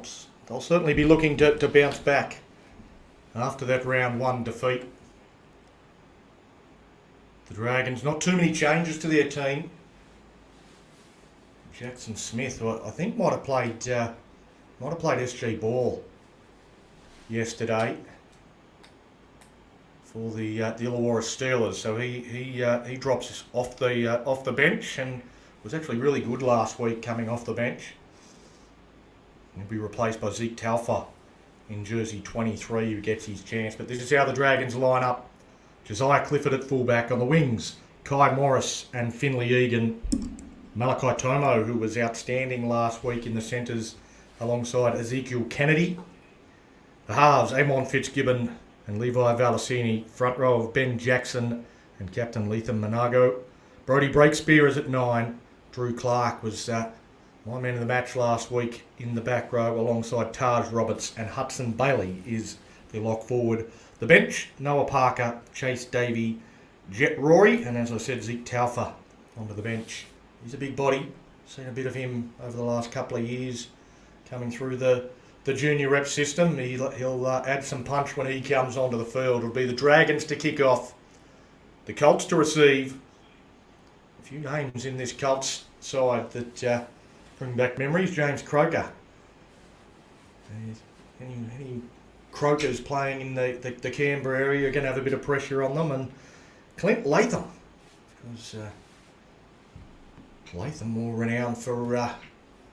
Colts. They'll certainly be looking to bounce back after that round 1 defeat. The Dragons, not too many changes to their team. Jackson Smith, who I think might have played SG Ball yesterday for the Illawarra Steelers. So he drops off the bench and was actually really good last week coming off the bench. He'll be replaced by Zeke Talfa in jersey 23, who gets his chance. But this is how the Dragons line up. Josiah Clifford at fullback. On the wings, Kai Morris and Finley Egan. Malachi Tomo, who was outstanding last week in the centres alongside Ezekiel Kennedy. The halves, Amon Fitzgibbon and Levi Valasini. Front row of Ben Jackson and Captain Lethan Manago. Brody Breakspear is at 9. Drew Clark was my man of the match last week in the back row alongside Taj Roberts, and Hudson Bailey is the lock forward. The bench, Noah Parker, Chase Davey, Jet Rory, and as I said, Zeke Talfa onto the bench. He's a big body. Seen a bit of him over the last couple of years coming through the junior rep system. He'll add some punch when he comes onto the field. It'll be the Dragons to kick off, the Colts to receive. A few names in this Colts side that bring back memories. James Croker. Any Crokers playing in the Canberra area are going to have a bit of pressure on them. And Clint Latham, because Latham more renowned for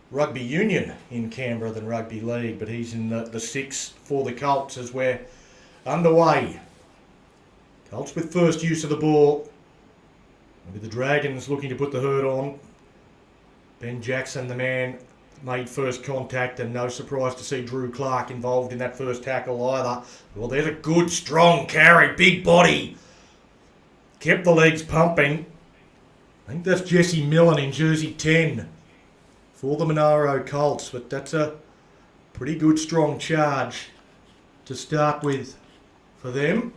rugby union in Canberra than rugby league, but he's in the 6 for the Colts as we're underway. Colts with first use of the ball. With the Dragons looking to put the herd on. Ben Jackson, the man, made first contact, and no surprise to see Drew Clark involved in that first tackle either. Well, there's a good, strong carry, big body. Kept the legs pumping. I think that's Jesse Millen in jersey 10 for the Monaro Colts, but that's a pretty good, strong charge to start with for them.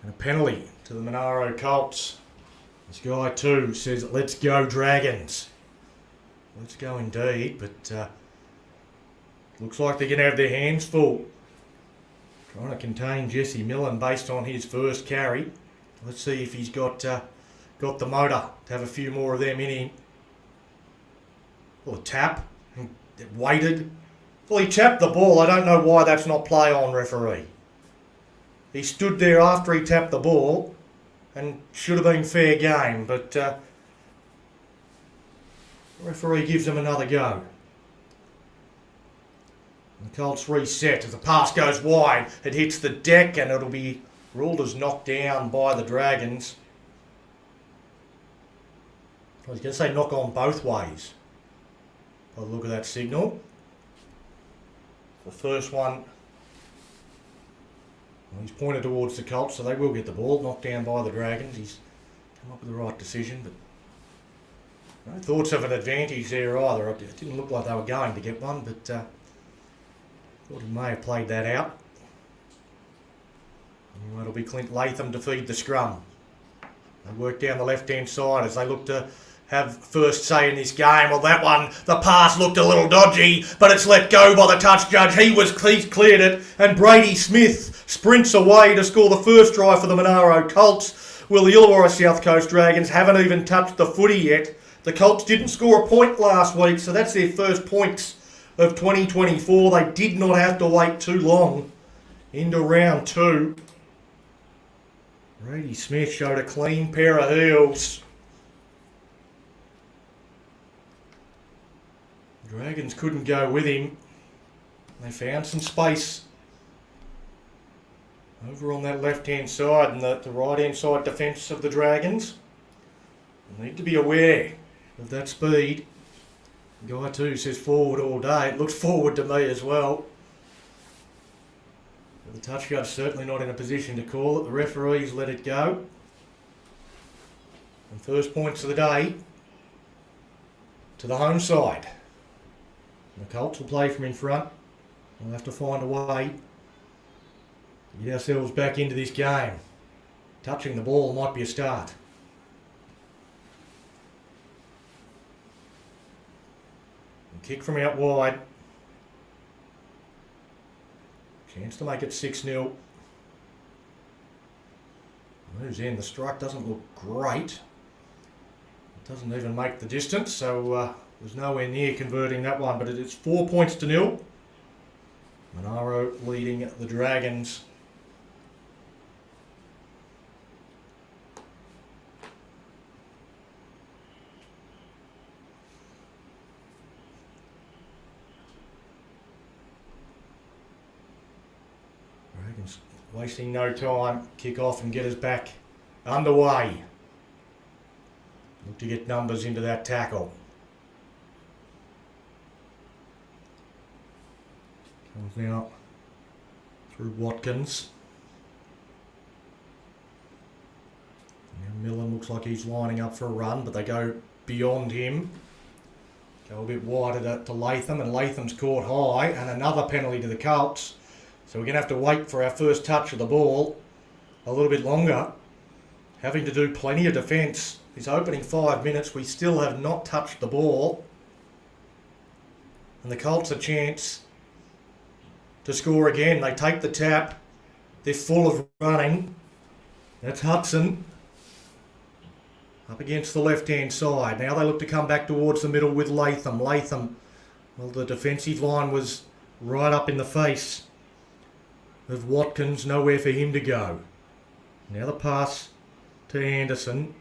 And a penalty to the Monaro Colts. This guy too says, "Let's go Dragons." Let's go indeed, but looks like they're going to have their hands full trying to contain Jesse Millen based on his first carry. Let's see if he's got the motor to have a few more of them in him. Well, a tap, and waited. Well, he tapped the ball. I don't know why that's not play on, referee. He stood there after he tapped the ball and should have been fair game, but the referee gives him another go. The Colts reset as the pass goes wide. It hits the deck and it'll be ruled as knocked down by the Dragons. I was going to say knock on both ways by the look of that signal. The first one, well, he's pointed towards the Colts, so they will get the ball. Knocked down by the Dragons. He's come up with the right decision, but no thoughts of an advantage there either. It didn't look like they were going to get one, but thought he may have played that out. And it'll be Clint Latham to feed the scrum. They work down the left-hand side as they look to have first say in this game. Well, that one, the pass looked a little dodgy, but it's let go by the touch judge. He's cleared it, and Brady Smith sprints away to score the first try for the Monaro Colts. Well, the Illawarra South Coast Dragons haven't even touched the footy yet. The Colts didn't score a point last week, so that's their first points of 2024. They did not have to wait too long into round 2. Brady Smith showed a clean pair of heels. Dragons couldn't go with him. They found some space over on that left-hand side and the right-hand side defence of the Dragons. They need to be aware of that speed. The guy too says forward all day. It looks forward to me as well. But the touch guard's certainly not in a position to call it. The referees let it go. And first points of the day to the home side. The Colts will play from in front. We'll have to find a way to get ourselves back into this game. Touching the ball might be a start. Kick from out wide. Chance to make it 6-0. Moves in. The strike doesn't look great. It doesn't even make the distance, so there's nowhere near converting that one. But it's 4 points to 0. Monaro leading the Dragons. Dragons wasting no time. Kick off and get us back underway. Look to get numbers into that tackle. Comes now through Watkins. Now Millen looks like he's lining up for a run, but they go beyond him. Go a bit wider to Latham, and Latham's caught high, and another penalty to the Colts. So we're going to have to wait for our first touch of the ball a little bit longer. Having to do plenty of defence. This opening 5 minutes, we still have not touched the ball. And the Colts a chance to score again. They take the tap. They're full of running. That's Hudson. Up against the left-hand side. Now they look to come back towards the middle with Latham. Latham, well, the defensive line was right up in the face of Watkins. Nowhere for him to go. Now the pass to Anderson.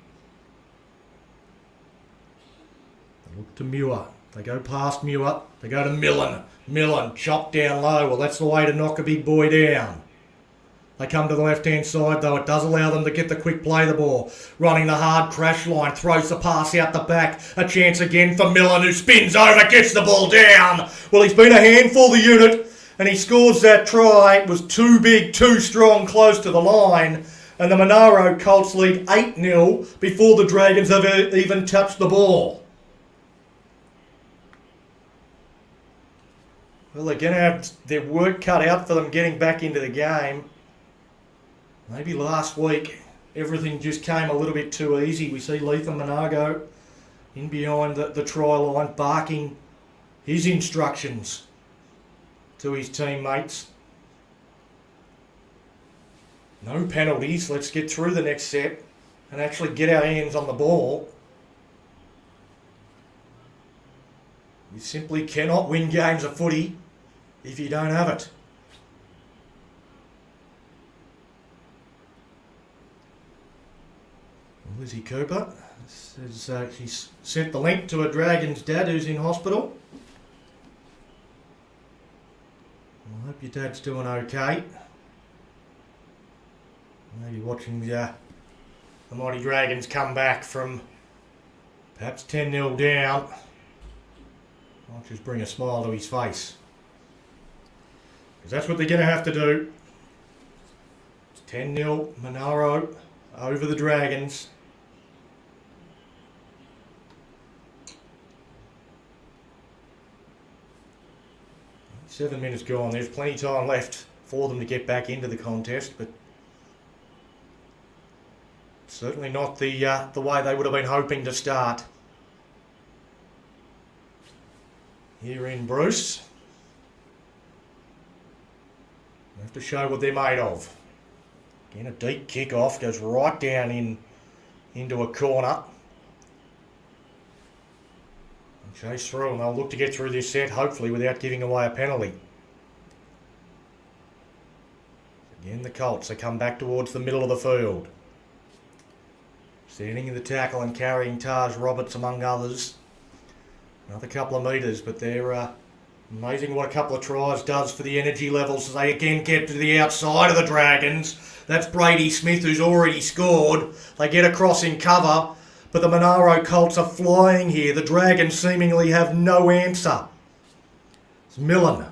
They look to Muir. They go past Muir. They go to Millen. Millen, chopped down low. Well, that's the way to knock a big boy down. They come to the left-hand side, though. It does allow them to get the quick play the ball. Running the hard crash line. Throws the pass out the back. A chance again for Millen, who spins over, gets the ball down. Well, he's been a handful, the unit, and he scores that try. It was too big, too strong, close to the line. And the Monaro Colts lead 8-0 before the Dragons have even touched the ball. Well, they're going to have their work cut out for them getting back into the game. Maybe last week everything just came a little bit too easy. We see Lethan Monago in behind the try line barking his instructions to his teammates. No penalties. Let's get through the next set and actually get our hands on the ball. You simply cannot win games of footy if you don't have it. Lizzie Cooper says she's sent the link to a Dragon's dad who's in hospital. I hope your dad's doing okay. Maybe watching the Mighty Dragons come back from perhaps 10-0 down. Might just bring a smile to his face. Because that's what they're going to have to do. It's 10-0, Monaro over the Dragons. 7 minutes gone. There's plenty of time left for them to get back into the contest, but certainly not the way they would have been hoping to start. Here in Bruce. They have to show what they're made of. Again, a deep kick off, goes right down into a corner. Chase through, and they'll look to get through this set, hopefully without giving away a penalty. Again, the Colts, they come back towards the middle of the field. Standing in the tackle and carrying Taj Roberts among others. Another couple of metres, but they're amazing what a couple of tries does for the energy levels as they again get to the outside of the Dragons. That's Brady Smith, who's already scored. They get across in cover. But the Monaro Colts are flying here. The Dragons seemingly have no answer. It's Millen.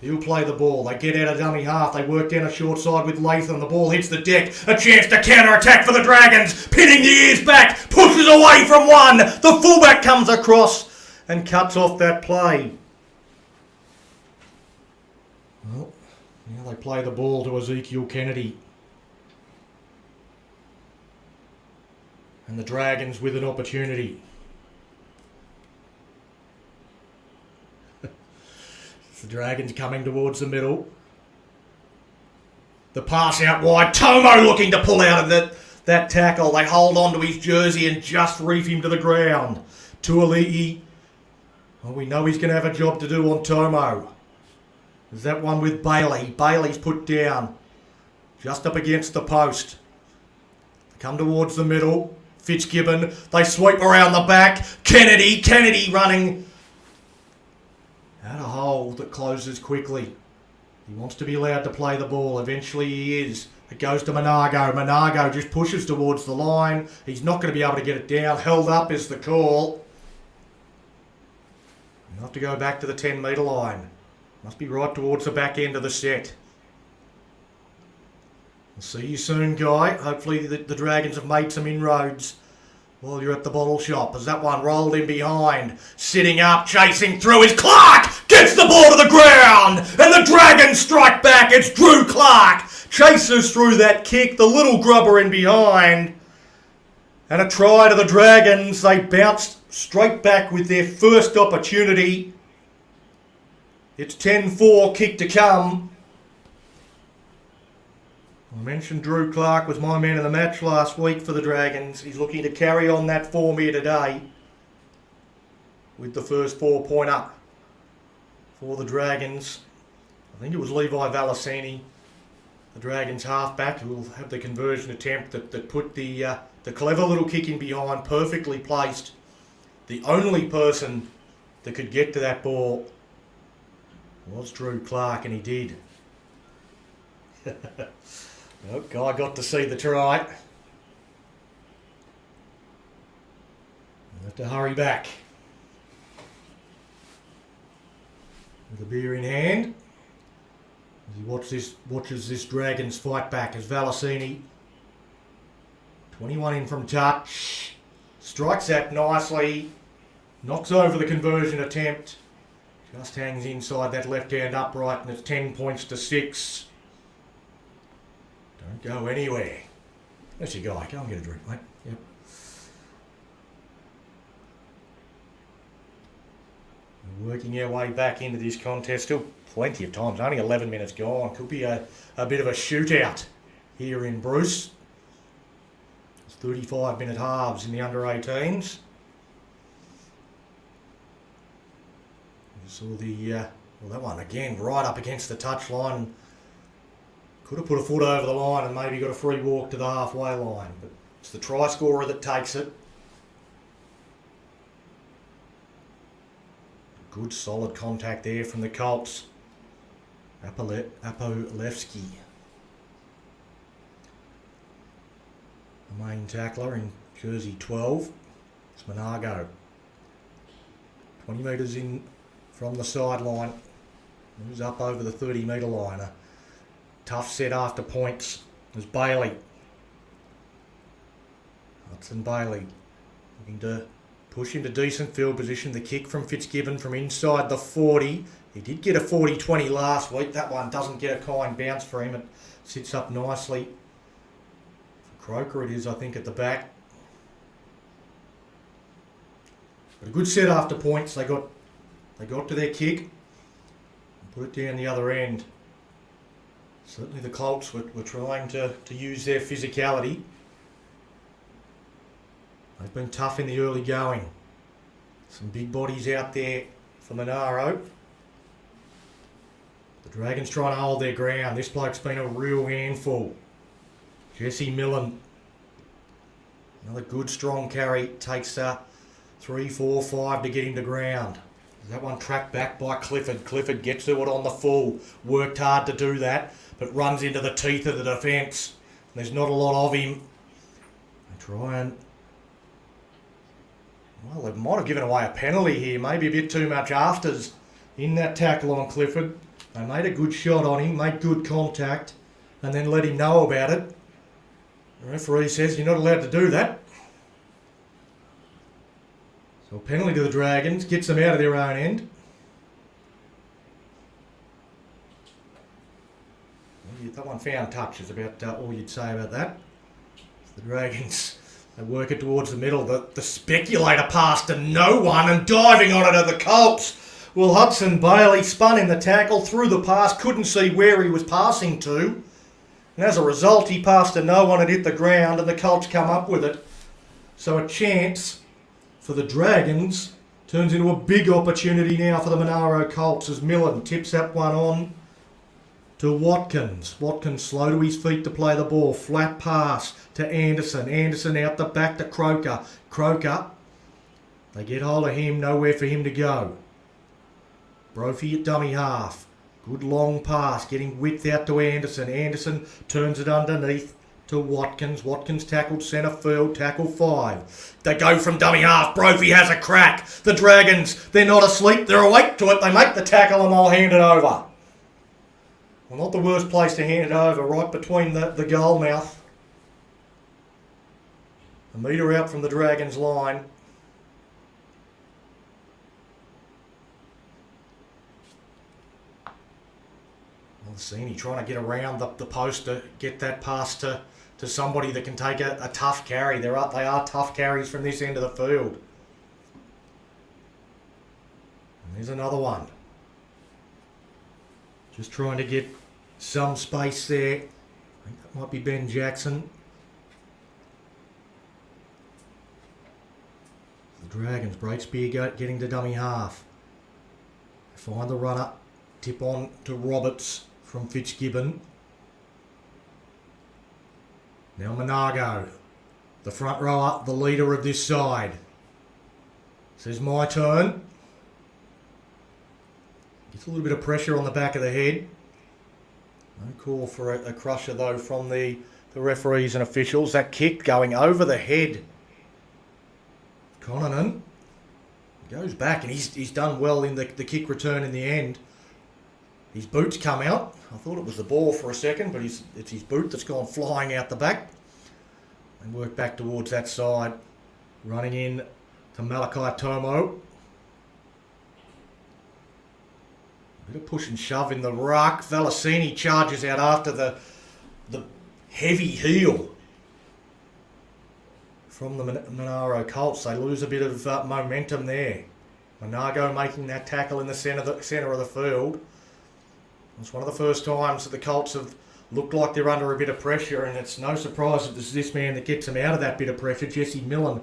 He'll play the ball. They get out of dummy half. They work down a short side with Latham. The ball hits the deck. A chance to counter-attack for the Dragons. Pinning the ears back. Pushes away from one. The fullback comes across and cuts off that play. Well, now they play the ball to Ezekiel Kennedy. And the Dragons with an opportunity. The Dragons coming towards the middle. The pass out wide. Tomo looking to pull out of that tackle. They hold on to his jersey and just reef him to the ground. Tuoligi. Well, we know he's going to have a job to do on Tomo. There's that one with Bailey. Bailey's put down. Just up against the post. They come towards the middle. Fitzgibbon. They sweep around the back. Kennedy running at a hole that closes quickly. He wants to be allowed to play the ball. Eventually he is. It goes to Monago. Monago just pushes towards the line. He's not going to be able to get it down. Held up is the call. He'll have to go back to the 10-metre line. Must be right towards the back end of the set. We'll see you soon, Guy. Hopefully the Dragons have made some inroads while you're at the bottle shop. As that one rolled in behind. Sitting up, chasing through is Clark! Gets the ball to the ground! And the Dragons strike back. It's Drew Clark. Chases through that kick. The little grubber in behind. And a try to the Dragons. They bounced straight back with their first opportunity. It's 10-4, kick to come. I mentioned Drew Clark was my man of the match last week for the Dragons. He's looking to carry on that form here today with the first 4-pointer for the Dragons. I think it was Levi Valacini, the Dragons halfback, who will have the conversion attempt that put the clever little kick in behind, perfectly placed. The only person that could get to that ball was Drew Clark, and he did. Oh, Guy got to see the try. We'll have to hurry back. With a beer in hand. As he watches this Dragons fight back as Valacini. 21 in from touch. Strikes that nicely. Knocks over the conversion attempt. Just hangs inside that left-hand upright, and it's 10 points to 6. Don't go anywhere. There's your guy. Go and get a drink, mate. Yep. We're working our way back into this contest. Still plenty of times. Only 11 minutes gone. Could be a bit of a shootout here in Bruce. It's 35-minute halves in the under-18s. You saw that one again right up against the touchline. Could have put a foot over the line and maybe got a free walk to the halfway line. But it's the try scorer that takes it. Good solid contact there from the Colts. Apolevsky. The main tackler in jersey 12. It's Monago. 20 metres in from the sideline. Moves up over the 30-metre line. A tough set after points. There's Bailey. Hudson Bailey looking to push into decent field position. The kick from Fitzgibbon from inside the 40. He did get a 40-20 last week. That one doesn't get a kind bounce for him. It sits up nicely. For Croker it is, I think, at the back. But a good set after points. They got to their kick and put it down the other end. Certainly the Colts were trying to use their physicality. They've been tough in the early going. Some big bodies out there for Monaro. The Dragons trying to hold their ground. This bloke's been a real handful. Jesse Millen. Another good strong carry. Takes 3, 4, 5 to get him to ground. That one tracked back by Clifford. Clifford gets to it on the full. Worked hard to do that, but runs into the teeth of the defence. There's not a lot of him. They try and... Well, they might have given away a penalty here. Maybe a bit too much afters in that tackle on Clifford. They made a good shot on him, made good contact, and then let him know about it. The referee says you're not allowed to do that. So a penalty to the Dragons, gets them out of their own end. That one found touch is about all you'd say about that. The Dragons, they work it towards the middle. The speculator pass to no one and diving on it are the Colts. Well, Hudson Bailey spun in the tackle, threw the pass, couldn't see where he was passing to. And as a result, he passed to no one and hit the ground, and the Colts come up with it. So a chance for the Dragons turns into a big opportunity now for the Monaro Colts as Millen tips that one on to Watkins. Watkins slow to his feet to play the ball. Flat pass to Anderson. Anderson out the back to Croker. Croker, they get hold of him, nowhere for him to go. Brophy at dummy half. Good long pass, getting width out to Anderson. Anderson turns it underneath to Watkins. Watkins tackled centre field, tackle 5. They go from dummy half. Brophy has a crack. The Dragons, they're not asleep, they're awake to it. They make the tackle and they'll hand it over. Well, not the worst place to hand it over, right between the goal mouth. A metre out from the Dragons' line. Cini trying to get around the post to get that pass to somebody that can take a tough carry. They are tough carries from this end of the field. And there's another one. Just trying to get some space there. I think that might be Ben Jackson. The Dragons, Breakspear getting to dummy half. Find the runner. Tip on to Roberts from Fitzgibbon. Now Monago, the front rower, the leader of this side. Says my turn. Gets a little bit of pressure on the back of the head. No call for a crusher though from the referees and officials. That kick going over the head. Connonan goes back and he's done well in the kick return in the end. His boots come out. I thought it was the ball for a second, but it's his boot that's gone flying out the back. And work back towards that side. Running in to Malachi Tomo. A bit of push and shove in the ruck. Valacini charges out after the heavy heel from the Monaro Colts. They lose a bit of momentum there. Monago making that tackle in the centre of the field. It's one of the first times that the Colts have looked like they're under a bit of pressure, and it's no surprise that it's this man that gets them out of that bit of pressure. Jesse Millen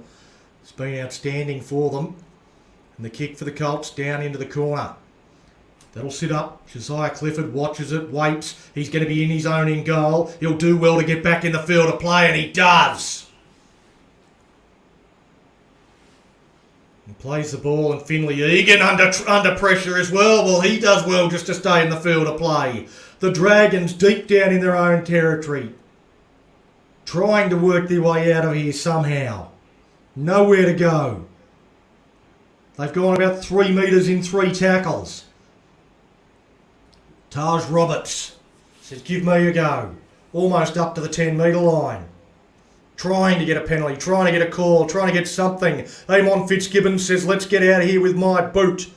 has been outstanding for them. And the kick for the Colts down into the corner. That'll sit up. Josiah Clifford watches it, waits. He's going to be in his own in goal. He'll do well to get back in the field of play, and he does. He plays the ball, and Finley Egan under pressure as well. Well, he does well just to stay in the field of play. The Dragons deep down in their own territory, trying to work their way out of here somehow. Nowhere to go. They've gone about 3 metres in 3 tackles. Taj Roberts says, give me a go. Almost up to the 10-metre line. Trying to get a penalty, trying to get a call, trying to get something. Amon Fitzgibbon says, let's get out of here with my boot.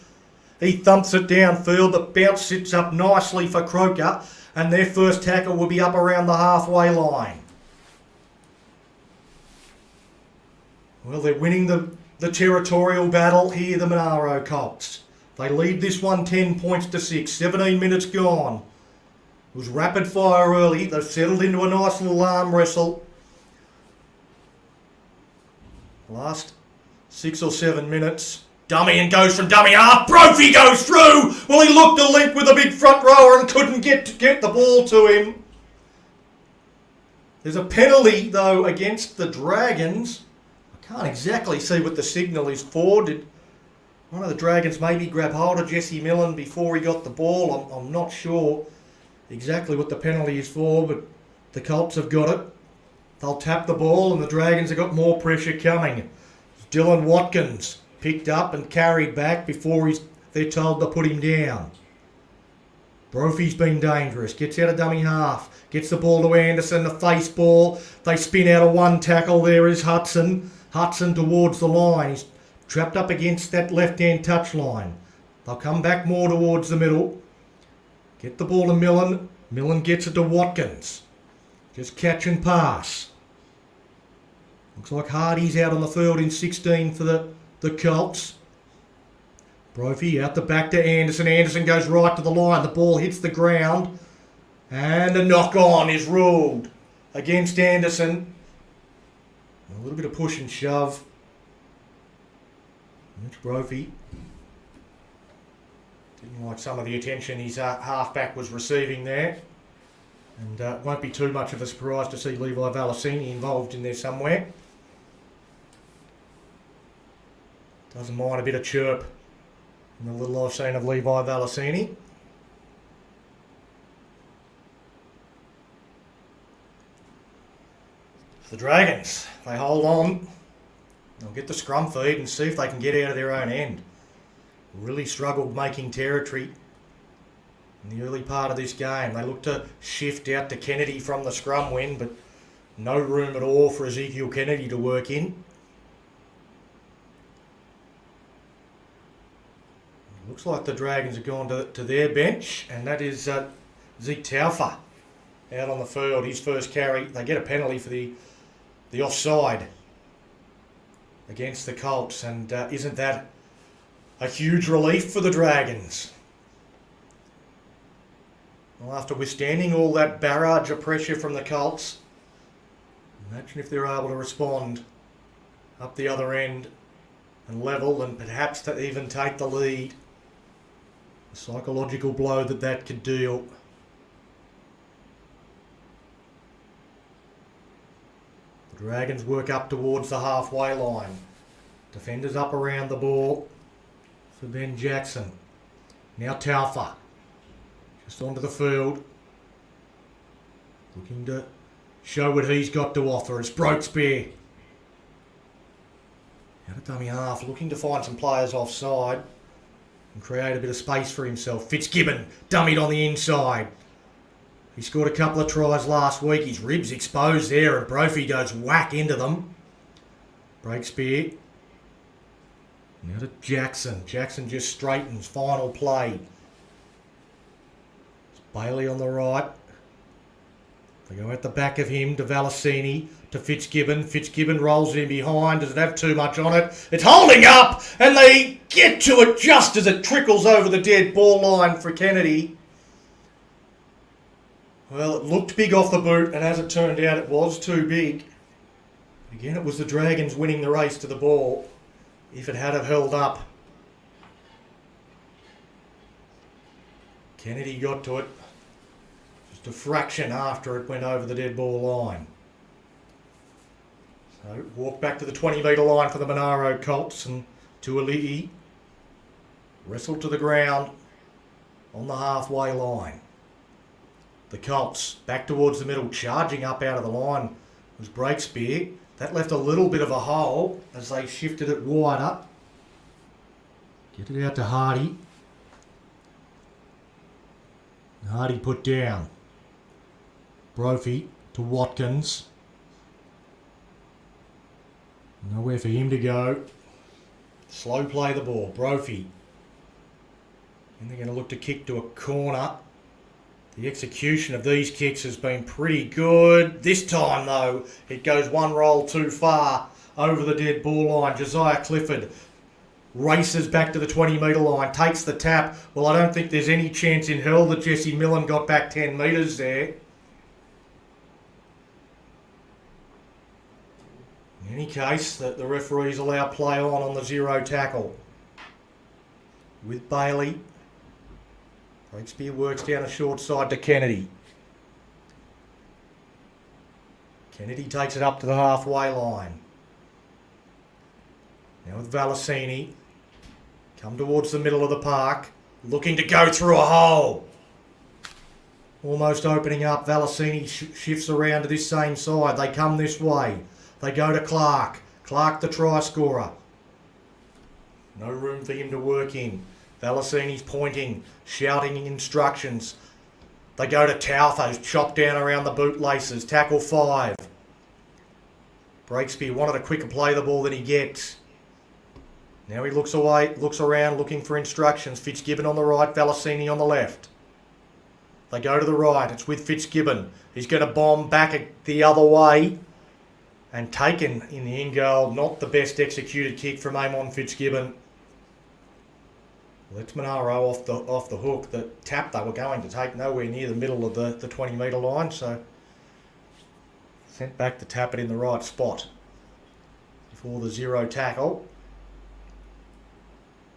He thumps it downfield. The bounce sits up nicely for Croker, and their first tackle will be up around the halfway line. Well, they're winning the territorial battle here, the Monaro Colts. They lead this one 10 points to 6, 17 minutes gone. It was rapid fire early. They've settled into a nice little arm wrestle. Last 6 or 7 minutes. Dummy and goes from dummy half. Brophy goes through. Well, he looked a link with a big front rower and couldn't get the ball to him. There's a penalty, though, against the Dragons. I can't exactly see what the signal is for. Did one of the Dragons maybe grab hold of Jesse Millen before he got the ball? I'm not sure exactly what the penalty is for, but the Colts have got it. They'll tap the ball, and the Dragons have got more pressure coming. Dylan Watkins picked up and carried back before they're told to put him down. Brophy's been dangerous. Gets out of dummy half. Gets the ball to Anderson, the face ball. They spin out of one tackle. There is Hudson. Hudson towards the line. He's trapped up against that left-hand touch line. They'll come back more towards the middle. Get the ball to Millen. Millen gets it to Watkins. Just catch and pass. Looks like Hardy's out on the field in 16 for the Colts. Brophy out the back to Anderson. Anderson goes right to the line. The ball hits the ground. And a knock-on is ruled against Anderson. A little bit of push and shove. Mitch Brophy didn't like some of the attention his halfback was receiving there. And won't be too much of a surprise to see Levi Valacini involved in there somewhere. Doesn't mind a bit of chirp in the little I've seen of Levi Valacini. The Dragons, they hold on. They'll get the scrum feed and see if they can get out of their own end. Really struggled making territory in the early part of this game. They looked to shift out to Kennedy from the scrum win, but no room at all for Ezekiel Kennedy to work in. Looks like the Dragons have gone to their bench, and that is Zeke Taufa out on the field. His first carry. They get a penalty for the offside against the Colts, and isn't that a huge relief for the Dragons? Well, after withstanding all that barrage of pressure from the Colts, imagine if they're able to respond up the other end and level and perhaps to even take the lead. The psychological blow that could deal. The Dragons work up towards the halfway line. Defenders up around the ball for Ben Jackson. Now Taufa. Just onto the field. Looking to show what he's got to offer. It's Brokespear. Out of dummy half. Looking to find some players offside and create a bit of space for himself. Fitzgibbon dummied on the inside. He scored a couple of tries last week. His ribs exposed there, and Brophy goes whack into them. Breakspear. Now to Jackson. Jackson just straightens. Final play. It's Bailey on the right. They go at the back of him to Valacini, to Fitzgibbon. Fitzgibbon rolls it in behind. Does it have too much on it? It's holding up, and they get to it just as it trickles over the dead ball line for Kennedy. Well, it looked big off the boot, and as it turned out, it was too big. Again, it was the Dragons winning the race to the ball if it had have held up. Kennedy got to it just a fraction after it went over the dead ball line. So, walk back to the 20-metre line for the Monaro Colts, and Tuali'i wrestled to the ground on the halfway line. The Colts back towards the middle, charging up out of the line was Breakspear. That left a little bit of a hole as they shifted it wider. Get it out to Hardy. Hardy put down. Brophy to Watkins. Nowhere for him to go. Slow play the ball. Brophy. And they're going to look to kick to a corner. The execution of these kicks has been pretty good. This time, though, it goes one roll too far over the dead ball line. Josiah Clifford races back to the 20-metre line, takes the tap. Well, I don't think there's any chance in hell that Jesse Millen got back 10 metres there. In any case, the referees allow play on the zero tackle. With Bailey. Breakspear works down a short side to Kennedy. Kennedy takes it up to the halfway line. Now with Valacini. Come towards the middle of the park. Looking to go through a hole. Almost opening up. Valacini shifts around to this same side. They come this way. They go to Clark. Clark the try scorer. No room for him to work in. Valacini's pointing, shouting instructions. They go to Taufa, who's chopped down around the bootlaces. Tackle 5. Breakspear wanted a quicker play the ball than he gets. Now he looks away, looks around, looking for instructions. Fitzgibbon on the right, Valacini on the left. They go to the right. It's with Fitzgibbon. He's going to bomb back the other way. And taken in the in goal. Not the best executed kick from Amon Fitzgibbon. Well, it's Monaro off the hook. The tap they were going to take nowhere near the middle of the 20 metre line, so sent back to tap it in the right spot before the zero tackle.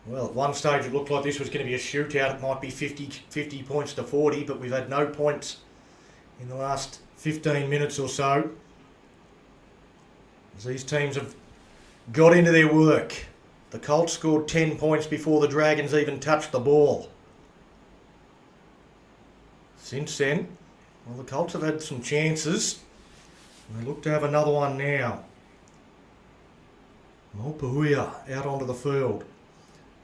Well, at one stage it looked like this was going to be a shootout. It might be 50 points to 40, but we've had no points in the last 15 minutes or so, as these teams have got into their work. The Colts scored 10 points before the Dragons even touched the ball. Since then, well, the Colts have had some chances, and they look to have another one now. Mopuhuia out onto the field.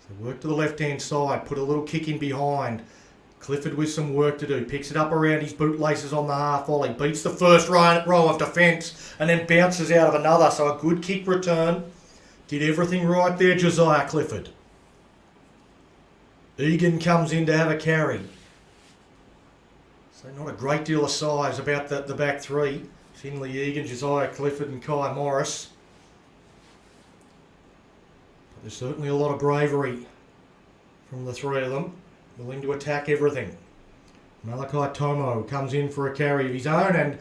So work to the left-hand side, put a little kick in behind. Clifford with some work to do, picks it up around his bootlaces on the half volley, beats the first row of defence and then bounces out of another. So a good kick return. Did everything right there, Josiah Clifford. Egan comes in to have a carry. So not a great deal of size about the back three. Finley Egan, Josiah Clifford and Kai Morris. But there's certainly a lot of bravery from the three of them, willing to attack everything. Malachi Tomo comes in for a carry of his own and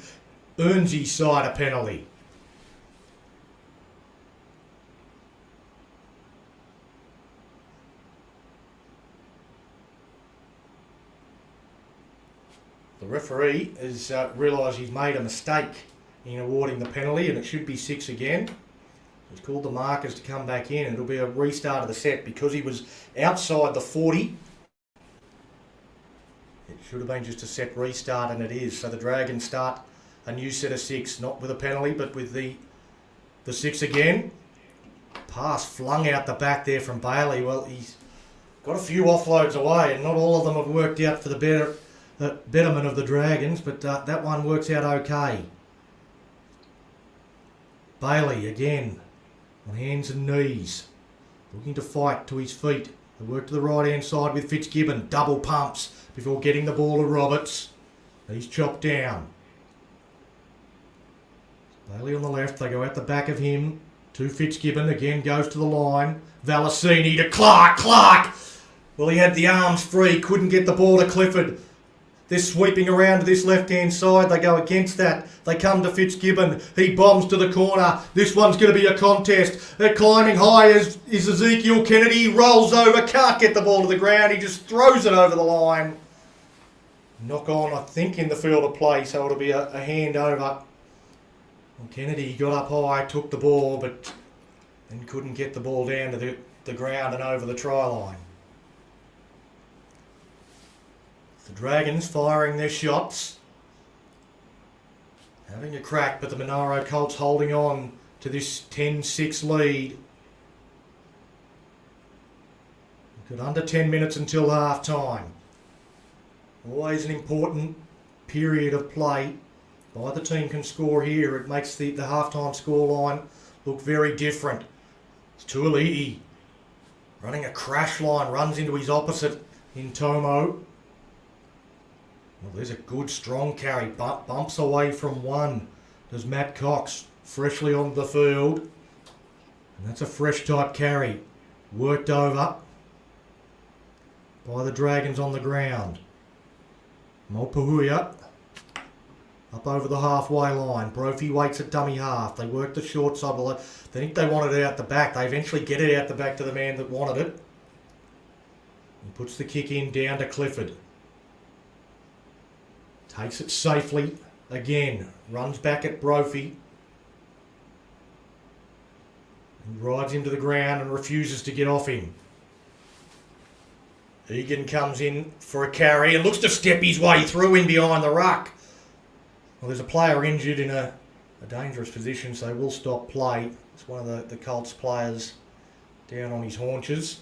earns his side a penalty. The referee has realised he's made a mistake in awarding the penalty, and it should be 6 again. He's called the markers to come back in, and it'll be a restart of the set because he was outside the 40. It should have been just a set restart, and it is. So the Dragons start a new set of 6, not with a penalty, but with the 6 again. Pass flung out the back there from Bailey. Well, he's got a few offloads away, and not all of them have worked out for the betterment of the Dragons, but that one works out okay. Bailey again on hands and knees, looking to fight to his feet. They work to the right hand side with Fitzgibbon, double pumps before getting the ball to Roberts. He's chopped down. Bailey on the left, they go out the back of him to Fitzgibbon, again goes to the line. Valicini to Clark! Well, he had the arms free, couldn't get the ball to Clifford. They're sweeping around to this left-hand side. They go against that. They come to Fitzgibbon. He bombs to the corner. This one's going to be a contest. They're climbing high is Ezekiel Kennedy. He rolls over, can't get the ball to the ground. He just throws it over the line. Knock on, I think, in the field of play, so it'll be a hand over. Well, Kennedy got up high, took the ball, but then couldn't get the ball down to the ground and over the try line. The Dragons firing their shots, having a crack, but the Monaro Colts holding on to this 10-6 lead. We've got under 10 minutes until half time. Always an important period of play. Either team can score here. It makes the half-time scoreline look very different. It's Tuoliti running a crash line, runs into his opposite in Tomo. Well, there's a good strong carry, bumps away from one. There's Matt Cox freshly on the field. And that's a fresh type carry. Worked over by the Dragons on the ground. Mopuhuia up over the halfway line. Brophy waits at dummy half. They work the short side. They think they wanted it out the back. They eventually get it out the back to the man that wanted it. He puts the kick in down to Clifford. Takes it safely again. Runs back at Brophy. He rides him to the ground and refuses to get off him. Egan comes in for a carry and looks to step his way through in behind the ruck. Well, there's a player injured in a dangerous position, so we'll stop play. It's one of the Colts players down on his haunches.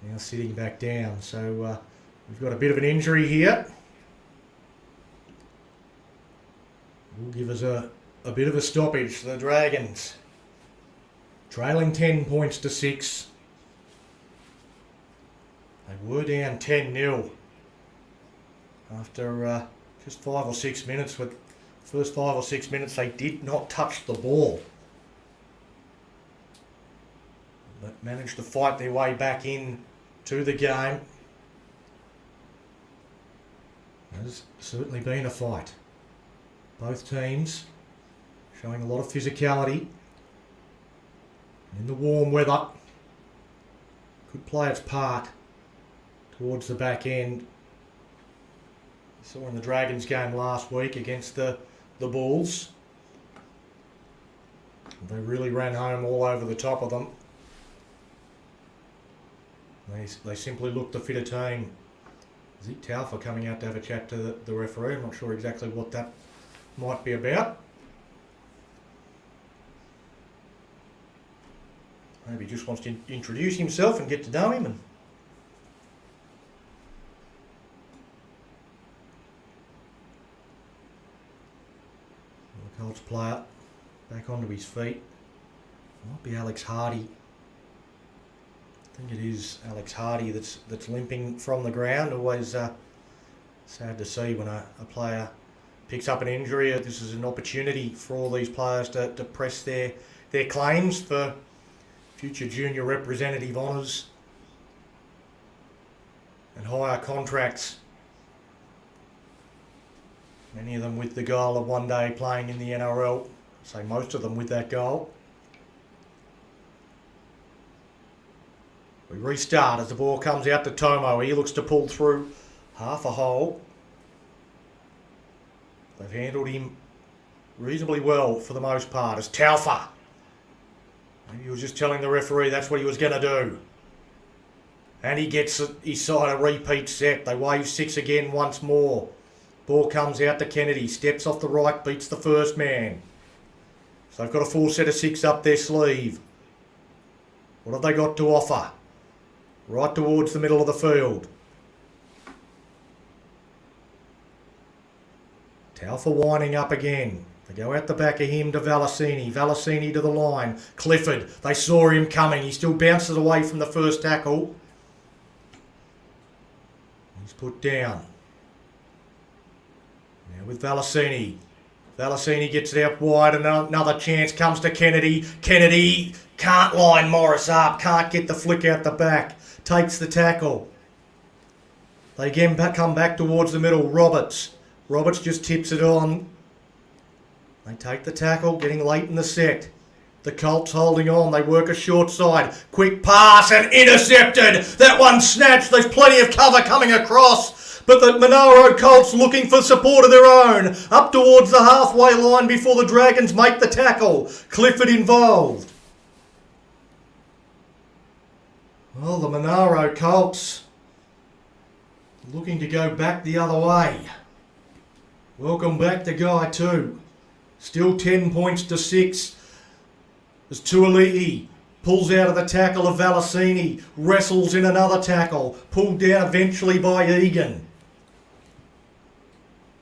Now sitting back down. So we've got a bit of an injury here. Will give us a bit of a stoppage. The Dragons trailing 10 points to 6. They were down 10-0 after just 5 or 6 minutes. With the first 5 or 6 minutes, they did not touch the ball, but managed to fight their way back in to the game. There's certainly been a fight. Both teams showing a lot of physicality. In the warm weather, could play its part towards the back end. Saw in the Dragons game last week against the Bulls. They really ran home all over the top of them. They simply looked the fitter team. Zeke Taufer coming out to have a chat to the referee. I'm not sure exactly what that might be about. Maybe he just wants to introduce himself and get to know him. And the Colts player back onto his feet. Might be Alex Hardy. I think it is Alex Hardy that's limping from the ground. Always sad to see when a player picks up an injury. This is an opportunity for all these players to press their claims for future junior representative honours and higher contracts. Many of them with the goal of one day playing in the NRL. I'd say most of them with that goal. We restart as the ball comes out to Tomo. He looks to pull through half a hole. They've handled him reasonably well for the most part. As Taufer. Maybe he was just telling the referee that's what he was going to do. And he gets his side a repeat set. They wave 6 again once more. Ball comes out to Kennedy. Steps off the right, beats the first man. So they've got a full set of 6 up their sleeve. What have they got to offer? Right towards the middle of the field. Taufer winding up again. They go out the back of him to Valacini. Valacini to the line. Clifford. They saw him coming. He still bounces away from the first tackle. He's put down. Now with Valacini. Valacini gets it out wide. And another chance comes to Kennedy. Kennedy can't line Morris up. Can't get the flick out the back. Takes the tackle. They again come back towards the middle. Roberts. Roberts just tips it on. They take the tackle, getting late in the set. The Colts holding on. They work a short side. Quick pass and intercepted. That one snatched. There's plenty of cover coming across. But the Monaro Colts looking for support of their own. Up towards the halfway line before the Dragons make the tackle. Clifford involved. Well, the Monaro Colts looking to go back the other way. Welcome back to Guy 2. Still 10 points to 6. As Tuoliti pulls out of the tackle of Valacini. Wrestles in another tackle. Pulled down eventually by Egan.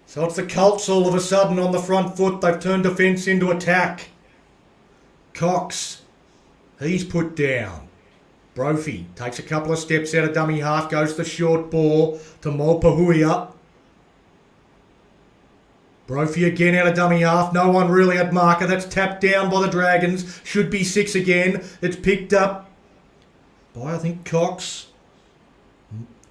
So it's the Colts all of a sudden on the front foot. They've turned defence into attack. Cox. He's put down. Brophy takes a couple of steps out of dummy half. Goes the short ball to Mopahuia. Brophy again out of dummy half. No one really at marker. That's tapped down by the Dragons. Should be 6 again. It's picked up by, I think, Cox.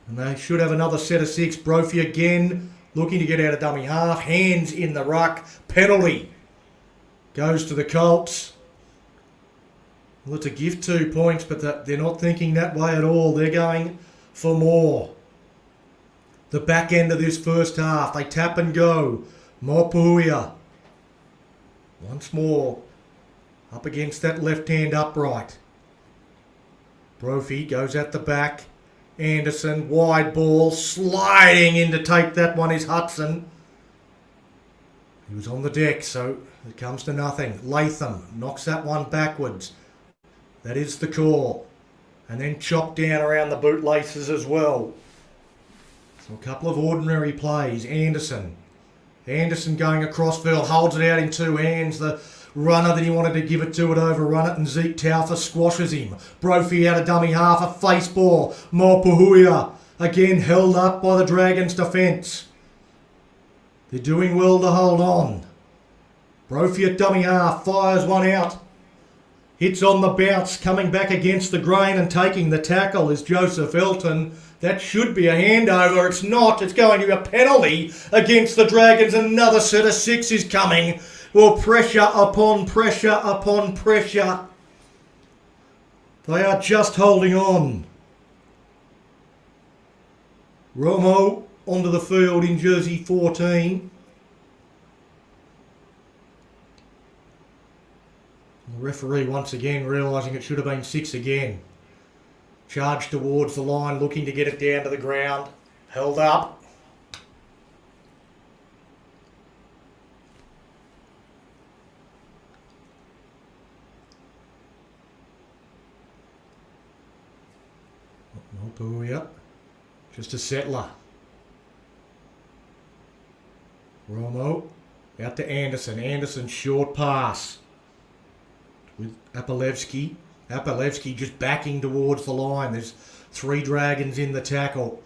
And they should have another set of 6. Brophy again looking to get out of dummy half. Hands in the ruck. Penalty goes to the Colts. Well, it's a gift 2 points, but they're not thinking that way at all. They're going for more. The back end of this first half. They tap and go. Mopuia. Once more. Up against that left-hand upright. Brophy goes at the back. Anderson, wide ball. Sliding in to take that one is Hudson. He was on the deck, so it comes to nothing. Latham knocks that one backwards. That is the call. And then chopped down around the bootlaces as well. So a couple of ordinary plays. Anderson going across field, holds it out in 2 hands. The runner that he wanted to give it to would overrun it, and Zeke Taufer squashes him. Brophy out of dummy half, a face ball. Mopuhuia again held up by the Dragons' defence. They're doing well to hold on. Brophy at dummy half, fires one out. Hits on the bounce, coming back against the grain and taking the tackle is Joseph Elton. That should be a handover. It's not. It's going to be a penalty against the Dragons. Another set of 6 is coming. Well, pressure upon pressure upon pressure. They are just holding on. Romo onto the field in jersey 14. The referee once again realising it should have been 6 again. Charged towards the line, looking to get it down to the ground. Held up. Mopuia. Just a settler. Romo. Out to Anderson. Anderson short pass. With Apalevsky. Apalevsky just backing towards the line. There's 3 Dragons in the tackle.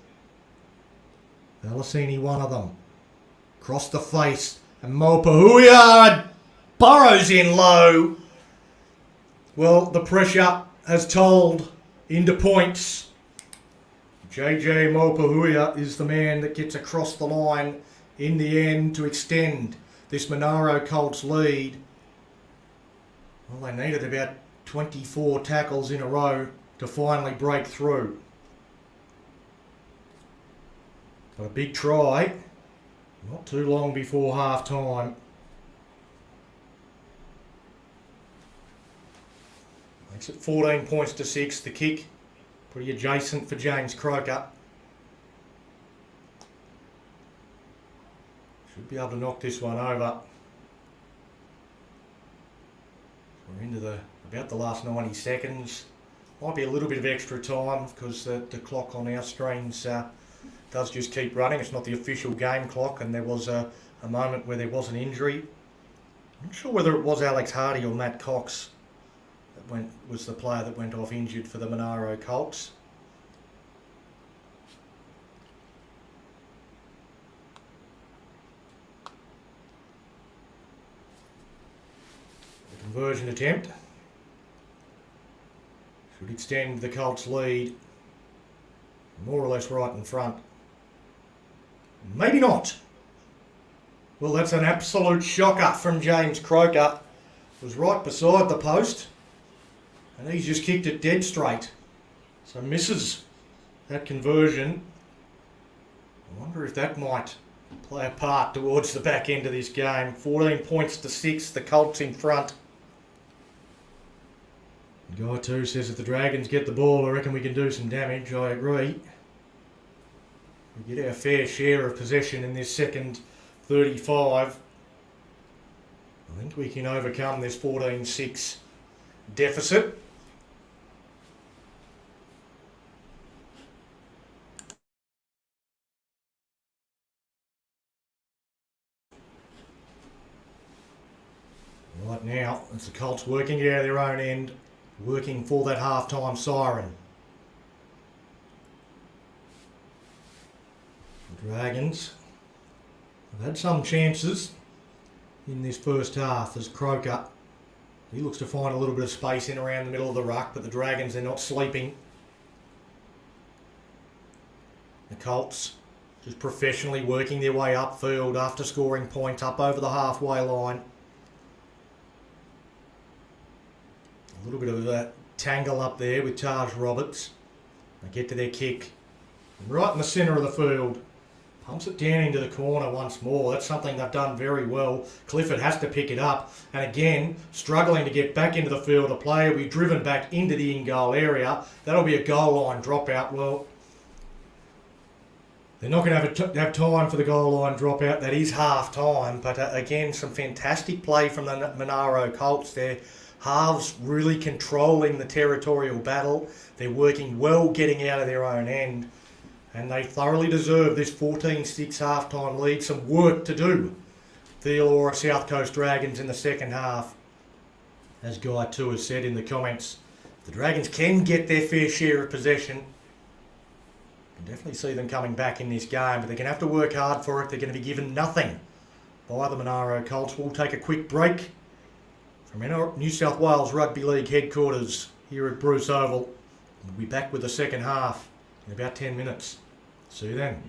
Valicini one of them. Cross the face. And Mopuia burrows in low. Well, the pressure has told into points. JJ Mopuia is the man that gets across the line in the end to extend this Monaro Colts lead. Well, they needed about 24 tackles in a row to finally break through. But a big try, not too long before half time. Makes it 14 points to 6. The kick pretty adjacent for James Croker. Should be able to knock this one over. We're into about the last 90 seconds. Might be a little bit of extra time because the clock on our screens does just keep running. It's not the official game clock, and there was a moment where there was an injury. I'm not sure whether it was Alex Hardy or Matt Cox that was the player that went off injured for the Monaro Colts. The conversion attempt should extend the Colts lead more or less right in front. Maybe not. Well, that's an absolute shocker from James Croker. It was right beside the post, and he's just kicked it dead straight. So misses that conversion. I wonder if that might play a part towards the back end of this game. 14 points to 6, the Colts in front. Guy 2 says if the Dragons get the ball, I reckon we can do some damage. I agree. We get our fair share of possession in this second 35. I think we can overcome this 14-6 deficit. Right now, it's the Colts working it out of their own end, working for that half-time siren. The Dragons have had some chances in this first half as Croker, he looks to find a little bit of space in around the middle of the ruck, but the Dragons, they're not sleeping. The Colts just professionally working their way upfield after scoring points up over the halfway line. A little bit of a tangle up there with Taj Roberts. They get to their kick. And right in the centre of the field. Pumps it down into the corner once more. That's something they've done very well. Clifford has to pick it up. And again, struggling to get back into the field. A player will be driven back into the in-goal area. That'll be a goal line dropout. Well, they're not going to have time for the goal line dropout. That is half time. But again, some fantastic play from the Monaro Colts there. Halves really controlling the territorial battle. They're working well, getting out of their own end. And they thoroughly deserve this 14-6 half-time lead. Some work to do. The Illawarra South Coast Dragons in the second half. As Guy 2 has said in the comments, the Dragons can get their fair share of possession. You can definitely see them coming back in this game, but they're going to have to work hard for it. They're going to be given nothing by the Monaro Colts. We'll take a quick break. from our New South Wales Rugby League headquarters here at Bruce Oval. We'll be back with the second half in about 10 minutes. See you then.